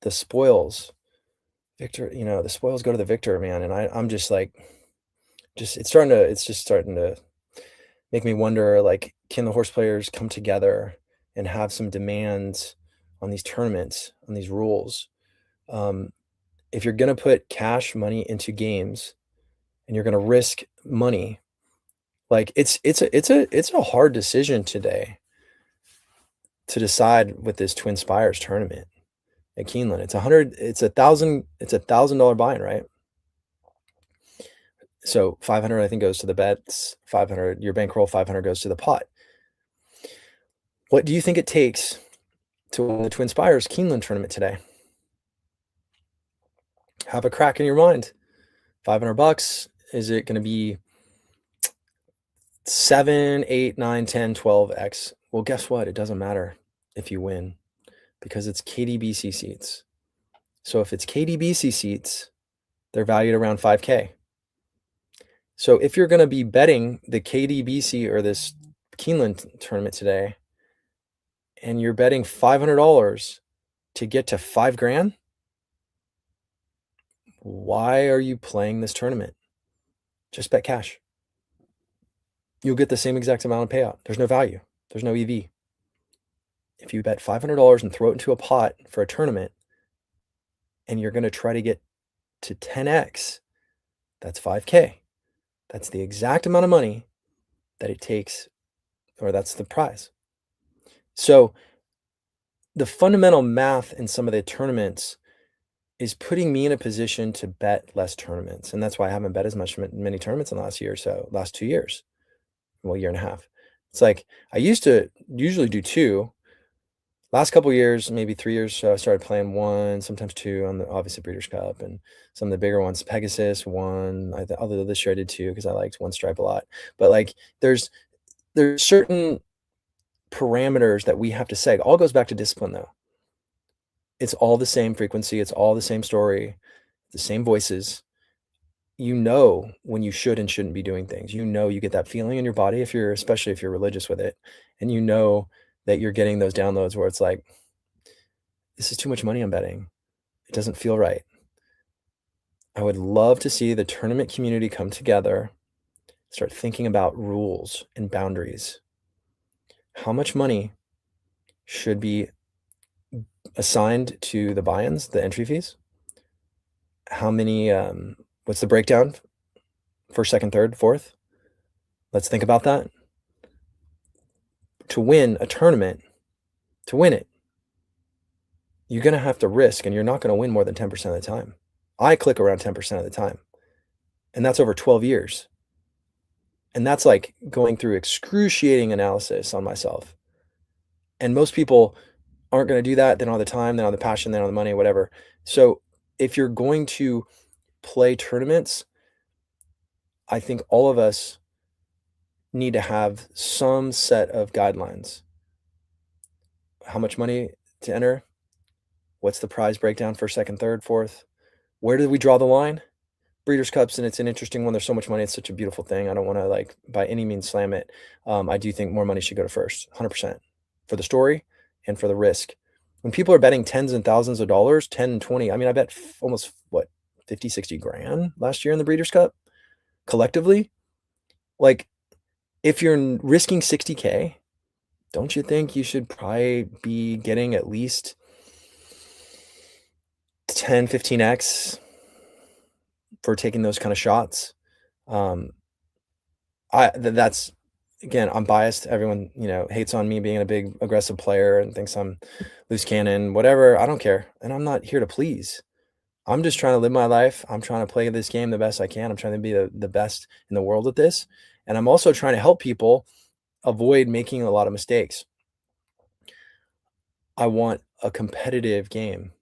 the spoils. Victor, the spoils go to the victor, man. And I'm just like, it's just starting to make me wonder, like, can the horse players come together and have some demands on these tournaments, on these rules? If you're gonna put cash money into games and you're gonna risk money, like, it's a hard decision today to decide with this Twin Spires tournament at Keeneland. It's $1,000 buy-in, right? So 500, I think, goes to the bets. 500, your bankroll, 500 goes to the pot. What do you think it takes to win the Twin Spires Keeneland tournament today? Have a crack in your mind. $500. Is it going to be 7, 8, 9, 10, 12x? Well, guess what? It doesn't matter if you win because it's KDBC seats. So if it's KDBC seats, they're valued around 5K. So if you're going to be betting the KDBC or this Keeneland tournament today, and you're betting $500 to get to $5,000, why are you playing this tournament? Just bet cash. You'll get the same exact amount of payout. There's no value. There's no EV. If you bet $500 and throw it into a pot for a tournament, and you're going to try to get to 10x, that's 5K. That's the exact amount of money that it takes, or that's the prize. So the fundamental math in some of the tournaments is putting me in a position to bet less tournaments. And that's why I haven't bet as many tournaments in the last year or so, last 2 years, well, year and a half. It's like I used to usually do 2. Last couple years, maybe 3 years, so I started playing 1, sometimes 2 on the obviously Breeders' Cup, and some of the bigger ones, Pegasus 1. Although this year I did 2 because I liked One Stripe a lot. But like, there's certain parameters that we have to say. It all goes back to discipline, though. It's all the same frequency. It's all the same story, the same voices. You know when you should and shouldn't be doing things. You get that feeling in your body, especially if you're religious with it, and you know that you're getting those downloads where it's like, this is too much money I'm betting. It doesn't feel right. I would love to see the tournament community come together, start thinking about rules and boundaries. How much money should be assigned to the buy-ins, the entry fees? How many, what's the breakdown? First, second, third, fourth? Let's think about that. To win a tournament, to win it, you're going to have to risk, and you're not going to win more than 10% of the time. I click around 10% of the time, and that's over 12 years. And that's like going through excruciating analysis on myself. And most people aren't going to do that. They don't have the time, they don't have the passion, they don't have the money, whatever. So if you're going to play tournaments, I think all of us need to have some set of guidelines. How much money to enter? What's the prize breakdown for second, third, fourth? Where do we draw the line? Breeders' Cups, and it's an interesting one. There's so much money. It's such a beautiful thing. I don't want to like by any means slam it. I do think more money should go to first, 100% for the story and for the risk. When people are betting tens and thousands of dollars, 10 and 20, I mean, I bet almost what, 50, 60 grand last year in the Breeders' Cup collectively. Like if you're risking 60K, don't you think you should probably be getting at least 10, 15x for taking those kind of shots? That's again, I'm biased. Everyone, hates on me being a big aggressive player and thinks I'm loose cannon, whatever. I don't care. And I'm not here to please. I'm just trying to live my life. I'm trying to play this game the best I can. I'm trying to be the best in the world at this. And I'm also trying to help people avoid making a lot of mistakes. I want a competitive game.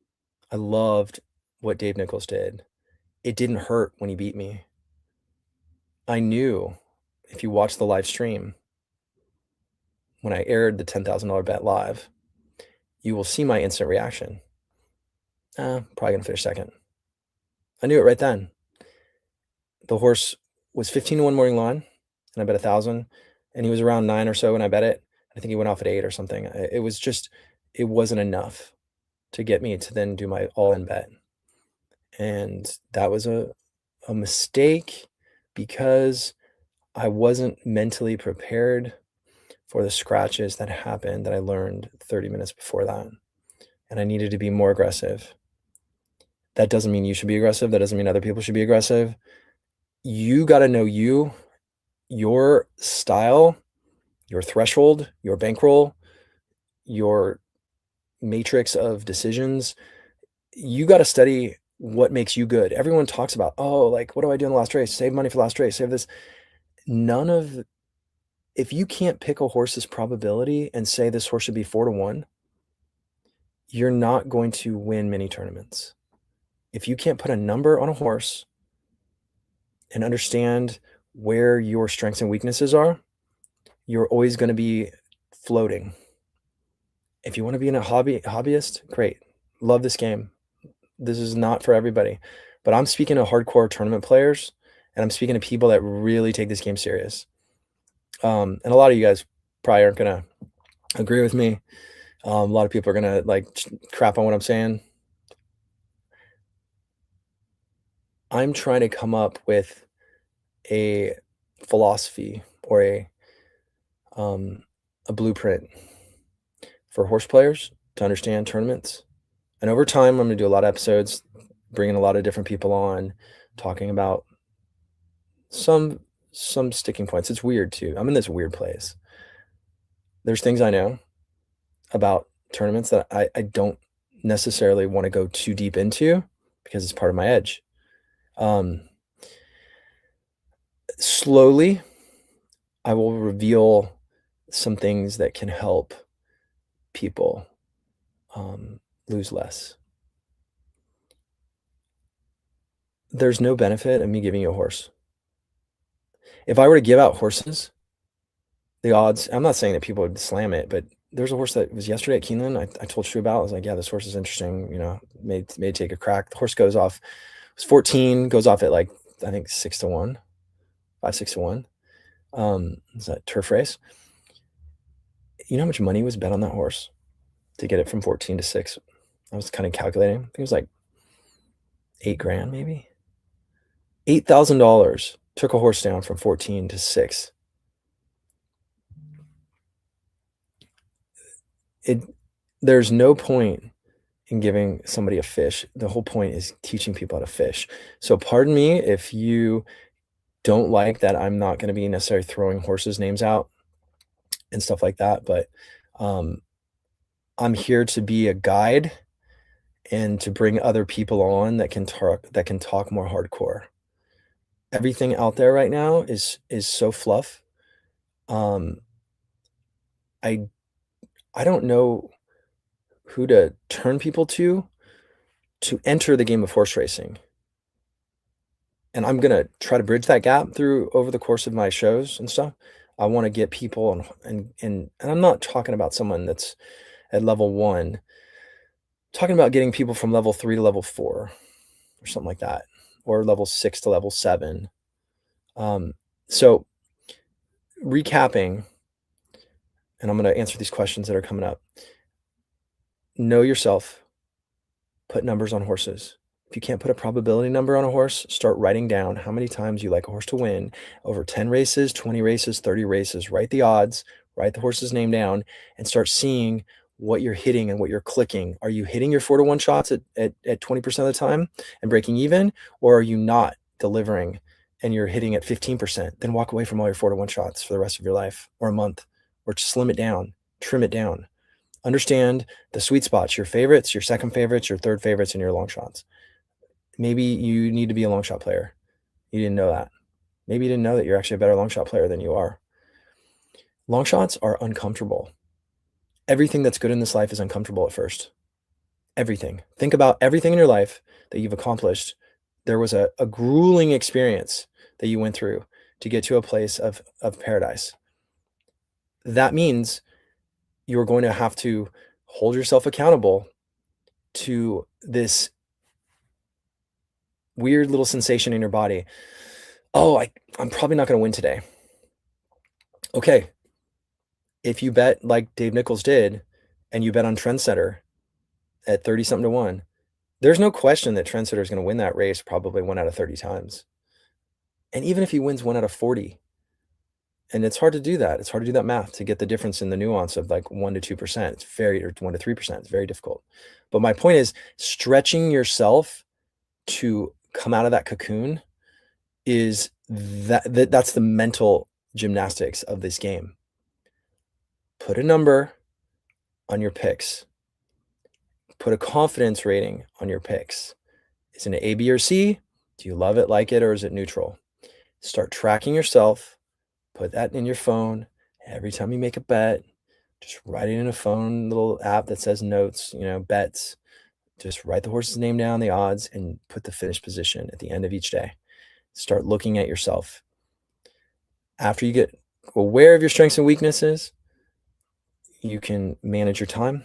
I loved what Dave Nichols did. It didn't hurt when he beat me. I knew if you watch the live stream, when I aired the $10,000 bet live, you will see my instant reaction. Probably going to finish second. I knew it right then. The horse was 15 to 1 morning line, and I bet 1,000, and he was around 9 or so when I bet it. I think he went off at 8 or something. It wasn't enough to get me to then do my all-in bet. And that was a mistake because I wasn't mentally prepared for the scratches that happened that I learned 30 minutes before that. And I needed to be more aggressive. That doesn't mean you should be aggressive. That doesn't mean other people should be aggressive. You got to know your style, your threshold, your bankroll, your matrix of decisions. You got to study what makes you good. Everyone talks about, like, what do I do in the last race? Save money for the last race, save this. If you can't pick a horse's probability and say this horse should be 4 to 1, you're not going to win many tournaments. If you can't put a number on a horse and understand where your strengths and weaknesses are, you're always going to be floating. If you want to be a hobbyist, great. Love this game. This is not for everybody. But I'm speaking to hardcore tournament players, and I'm speaking to people that really take this game serious. And a lot of you guys probably aren't going to agree with me. A lot of people are going to crap on what I'm saying. I'm trying to come up with a philosophy or a blueprint for horse players to understand tournaments. And over time, I'm going to do a lot of episodes, bringing a lot of different people on, talking about some sticking points. It's weird too. I'm in this weird place. There's things I know about tournaments that I don't necessarily want to go too deep into because it's part of my edge. Slowly, I will reveal some things that can help people lose less. There's no benefit in me giving you a horse. If I were to give out horses, the odds, I'm not saying that people would slam it, but there's a horse that was yesterday at Keeneland. I told Shu about. I was like, yeah, this horse is interesting. May take a crack. The horse goes off. It's 14, goes off at I think 6 to 1, 5, 6 to 1. It's that turf race. You know how much money was bet on that horse to get it from 14 to 6? I was kind of calculating. I think it was like 8 grand, maybe. $8,000 took a horse down from 14 to 6. There's no point in giving somebody a fish. The whole point is teaching people how to fish. So pardon me if you don't like that I'm not going to be necessarily throwing horses' names out and stuff like that, but I'm here to be a guide and to bring other people on that can talk more hardcore. Everything out there right now is so fluff. Um, I I don't know who to turn people to enter the game of horse racing. And I'm gonna try to bridge that gap through over the course of my shows and stuff. I wanna get people and I'm not talking about someone that's at level 1, talking about getting people from level 3 to level 4 or something like that, or level 6 to level 7. Um, so recapping, and I'm gonna answer these questions that are coming up. Know yourself, put numbers on horses. If you can't put a probability number on a horse, start writing down how many times you like a horse to win over 10 races, 20 races, 30 races. Write the odds, write the horse's name down, and start seeing what you're hitting and what you're clicking. Are you hitting your 4-to-1 shots at 20% of the time and breaking even? Or are you not delivering and you're hitting at 15%? Then walk away from all your 4-to-1 shots for the rest of your life or a month, or slim it down, trim it down. Understand the sweet spots, your favorites, your second favorites, your third favorites, and your long shots. Maybe you need to be a long shot player. You didn't know that. Maybe you didn't know that you're actually a better long shot player than you are. Long shots are uncomfortable. Everything that's good in this life is uncomfortable at first. Everything. Think about everything in your life that you've accomplished. There was a grueling experience that you went through to get to a place of paradise. That means you're going to have to hold yourself accountable to this weird little sensation in your body. Oh, I'm probably not going to win today. Okay. If you bet like Dave Nichols did, and you bet on Trendsetter at 30 something to 1, there's no question that Trendsetter is going to win that race probably 1 out of 30 times. And even if he wins 1 out of 40, and it's hard to do that. It's hard to do that math to get the difference in the nuance of like 1 to 2%. It's very, or 1 to 3%. It's very difficult. But my point is stretching yourself to come out of that cocoon is that's the mental gymnastics of this game. Put a number on your picks. Put a confidence rating on your picks. Is it an A, B, or C? Do you love it, like it, or is it neutral? Start tracking yourself. Put that in your phone. Every time you make a bet, just write it in a phone little app that says notes, bets. Just write the horse's name down, the odds, and put the finish position at the end of each day. Start looking at yourself. After you get aware of your strengths and weaknesses, you can manage your time,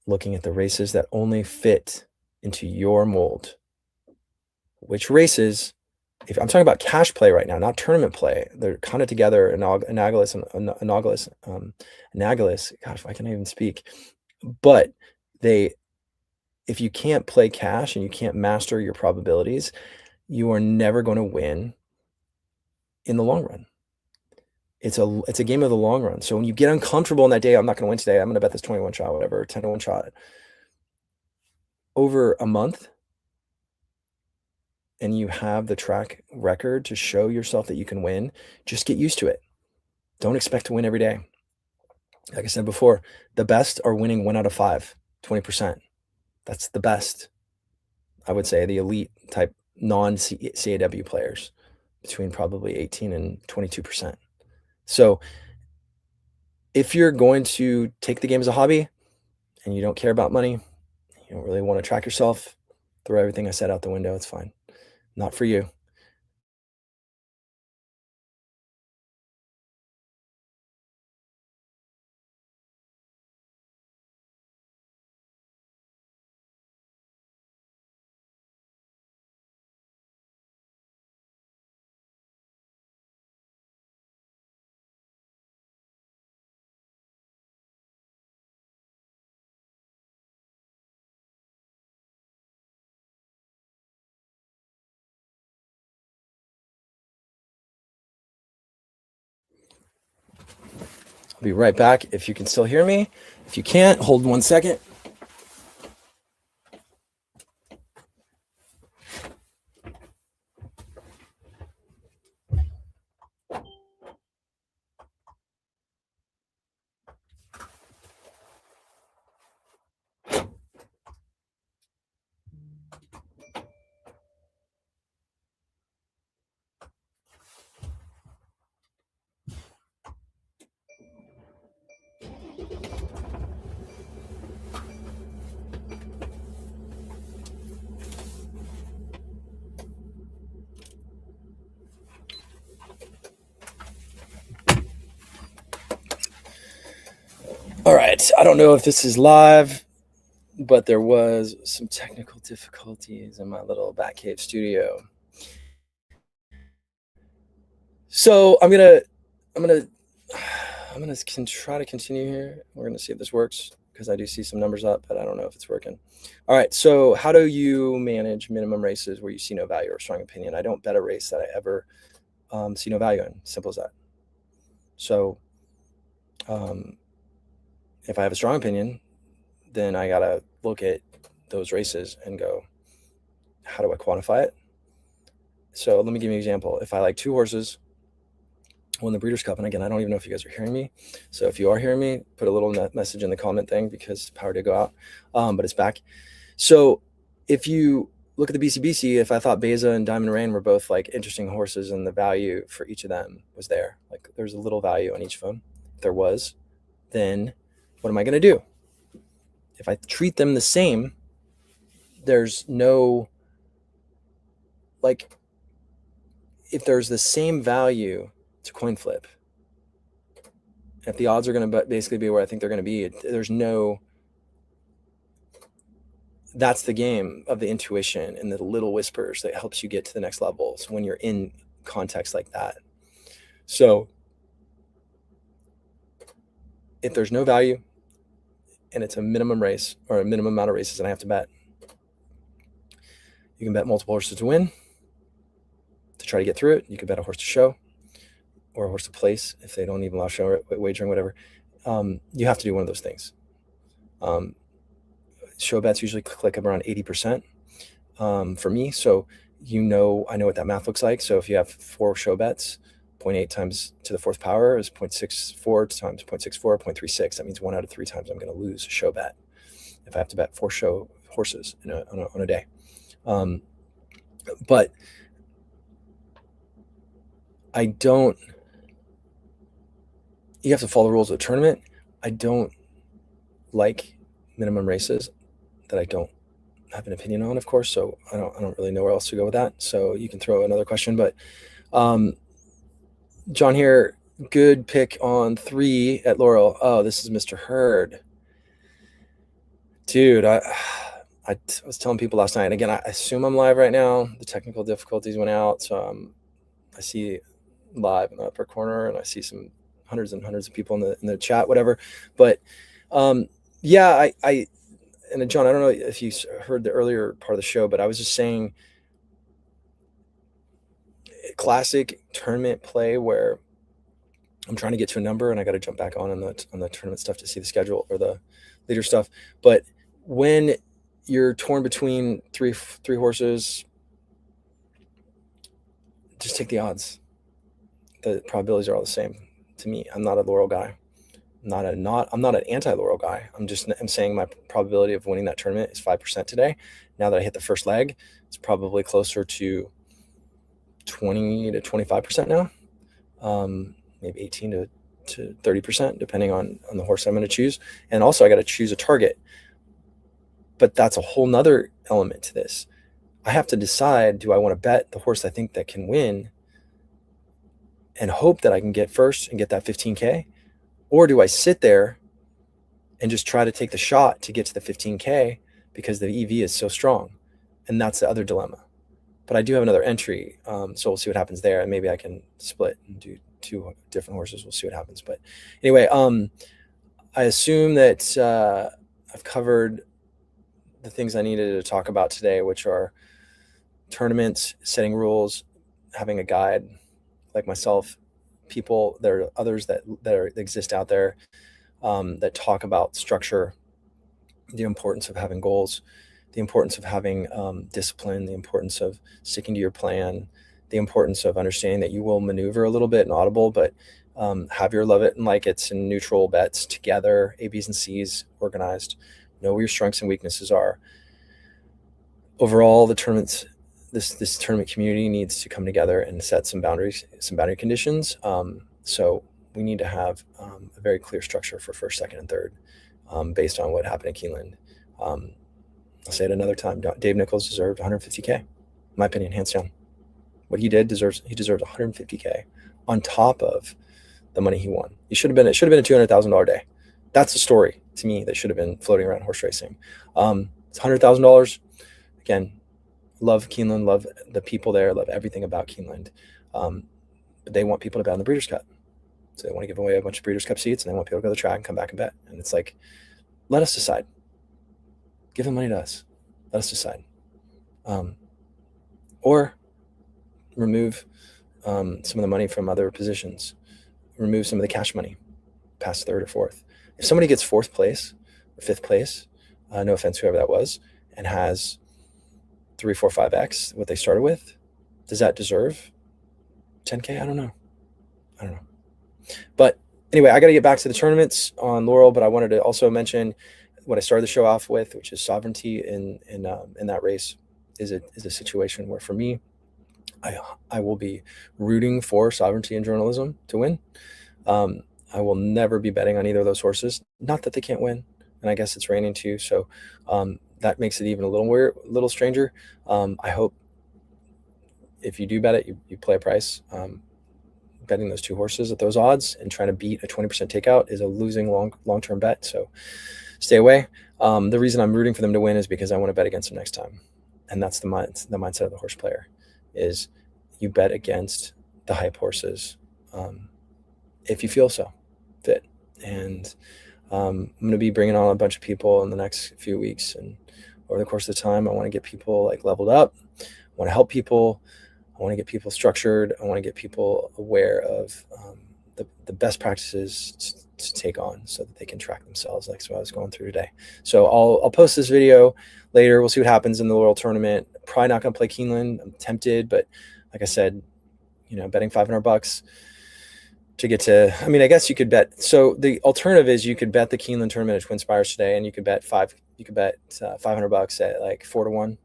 looking at the races that only fit into your mold. Which races, if I'm talking about cash play right now, not tournament play, they're kind of together, analogous, gosh, I can't even speak. But if you can't play cash and you can't master your probabilities, you are never going to win in the long run. It's a game of the long run. So when you get uncomfortable in that day, I'm not going to win today, I'm going to bet this 21 shot, whatever, 10 to 1 shot. Over a month, and you have the track record to show yourself that you can win, just get used to it. Don't expect to win every day. Like I said before, the best are winning 1 out of 5, 20%. That's the best. I would say the elite type non-CAW players, between probably 18 and 22%. So if you're going to take the game as a hobby and you don't care about money, you don't really want to track yourself, throw everything I said out the window, it's fine. Not for you. I'll be right back if you can still hear me. If you can't, hold 1 second. right, I don't know if this is live, but there was some technical difficulties in my little Batcave studio. So I'm gonna try to continue here. We're gonna see if this works because I do see some numbers up, but I don't know if it's working. All right, so how do you manage minimum races where you see no value or strong opinion? I don't bet a race that I ever see no value in. Simple as that. So if I have a strong opinion, then I gotta look at those races and go, how do I quantify it? So let me give you an example. If I like two horses, won the Breeders' Cup, and again, I don't even know if you guys are hearing me. So if you are hearing me, put a little message in the comment thing because power did go out, but it's back. So if you look at the BCBC, if I thought Beza and Diamond Rain were both like interesting horses and the value for each of them was there, like there's a little value on each of them. If there was, then what am I going to do? If I treat them the same, there's no, like, if there's the same value to coin flip, if the odds are going to basically be where I think they're going to be, there's no, that's the game of the intuition and the little whispers that helps you get to the next levels when you're in context like that. So if there's no value and it's a minimum race or a minimum amount of races and I have to bet, you can bet multiple horses to win to try to get through it. You can bet a horse to show or a horse to place if they don't even allow show or wagering, whatever. You have to do one of those things. Show bets usually click up around 80% for me. So I know what that math looks like. So if you have 4 show bets, 0.8 times to the 4th power is 0.64 times 0.64, 0.36. That means 1 out of 3 times I'm going to lose a show bet if I have to bet 4 show horses on a day. But I don't, you have to follow the rules of the tournament. I don't like minimum races that I don't have an opinion on, of course. So I don't really know where else to go with that. So you can throw another question, but John here, good pick on 3 at Laurel. Oh, this is Mr. Hurd. Dude, I was telling people last night, and again, I assume I'm live right now. The technical difficulties went out. So I see live in the upper corner and I see some hundreds and hundreds of people in the chat, whatever. But yeah, and John, I don't know if you heard the earlier part of the show, but I was just saying classic tournament play where I'm trying to get to a number and I got to jump back on the tournament stuff to see the schedule or the leader stuff. But when you're torn between three horses, just take the odds. The probabilities are all the same to me. I'm not a Laurel guy. I'm not an anti-Laurel guy. I'm saying my probability of winning that tournament is 5% today. Now that I hit the first leg, it's probably closer to 20 to 25% now. Maybe 18 to 30%, depending on the horse I'm going to choose. And also I got to choose a target. But that's a whole nother element to this. I have to decide, do I want to bet the horse I think that can win and hope that I can get first and get that 15K? Or do I sit there and just try to take the shot to get to the 15K because the EV is so strong? And that's the other dilemma. But I do have another entry, so we'll see what happens there. And maybe I can split and do 2 different horses. We'll see what happens. But anyway, I assume that I've covered the things I needed to talk about today, which are tournaments, setting rules, having a guide like myself, people, there are others that exist out there that talk about structure, the importance of having goals, the importance of having discipline, the importance of sticking to your plan, the importance of understanding that you will maneuver a little bit in audible, but have your love it and like it's and neutral bets together, A, B's, and C's organized, know where your strengths and weaknesses are. Overall, the tournaments, this tournament community needs to come together and set some boundaries, some boundary conditions. So we need to have a very clear structure for first, second, and third based on what happened at Keeneland. I'll say it another time. Dave Nichols deserved 150K. In my opinion, hands down. What he did deserved 150K on top of the money he won. It should have been a $200,000 day. That's the story. to me that should have been floating around horse racing. It's $100,000. Again, love Keeneland, love the people there, love everything about Keeneland. But they want people to bet on the Breeders' Cup. So they want to give away a bunch of Breeders' Cup seats, and they want people to go to the track and come back and bet. And it's like, let us decide. Give the money to us. Let us decide. Or remove some of the money from other positions. Remove some of the cash money past third or fourth. If somebody gets fourth place or fifth place, no offense, whoever that was, and has 3, 4, 5x what they started with, does that deserve $10K? I don't know. But anyway, I got to get back to the tournaments on Laurel, but I wanted to also mention what I started the show off with, which is sovereignty in that race is a situation where for me, I will be rooting for sovereignty and journalism to win. I will never be betting on either of those horses. Not that they can't win, and I guess it's raining too, so that makes it even a little stranger. I hope if you do bet it, you play a price. Betting those two horses at those odds and trying to beat a 20% takeout is a losing long-term bet. So stay away. The reason I'm rooting for them to win is because I want to bet against them next time. And that's the mindset of the horse player is you bet against the hype horses if you feel so fit. And I'm going to be bringing on a bunch of people in the next few weeks. And over the course of the time, I want to get people like leveled up. I want to help people. I want to get people structured. I want to get people aware of the best practices to take on so that they can track themselves, like what I was going through today. So I'll post this video later. We'll see what happens in the Laurel tournament. Probably not going to play Keeneland. I'm tempted, but like I said, betting $500 to get to, I mean, I guess you could bet. So the alternative is you could bet the Keeneland tournament at TwinSpires today, and you could bet $500 at like 4-1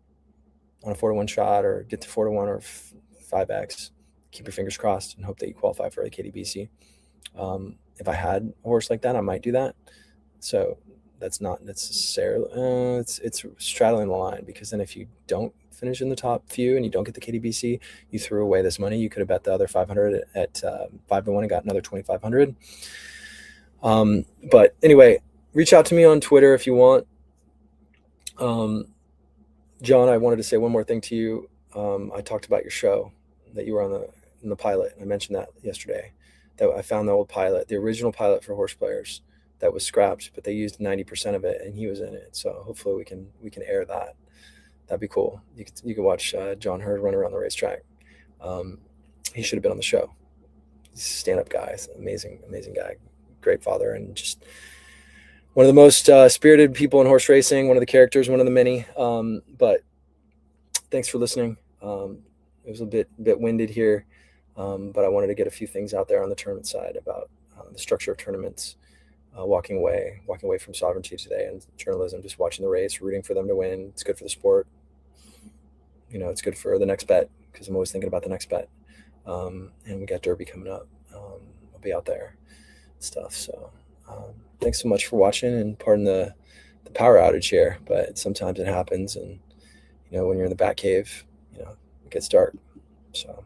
on a 4-1 shot, or get to 4-1 or 5x. Keep your fingers crossed and hope that you qualify for the KDBC. If I had a horse like that, I might do that. So that's not necessarily, it's straddling the line, because then if you don't finish in the top few and you don't get the KDBC, you threw away this money. You could have bet the other 500 at 5-1 and got another 2,500. But anyway, reach out to me on Twitter if you want. John, I wanted to say one more thing to you. I talked about your show that you were in the pilot. I mentioned that yesterday, that I found the old pilot, the original pilot for horse players that was scrapped, but they used 90% of it and he was in it. So hopefully we can air that. That'd be cool. You could watch John Hurd run around the racetrack. He should have been on the show. He's a stand-up guy. He's an amazing guy. Great father, and just one of the most spirited people in horse racing, one of the characters, one of the many. But thanks for listening. It was a bit winded here, but I wanted to get a few things out there on the tournament side about the structure of tournaments, walking away from sovereignty today and journalism, just watching the race, rooting for them to win. It's good for the sport. It's good for the next bet, because I'm always thinking about the next bet. And we got Derby coming up. I'll be out there and stuff. So thanks so much for watching, and pardon the power outage here, but sometimes it happens. And, when you're in the Bat Cave, it gets dark. So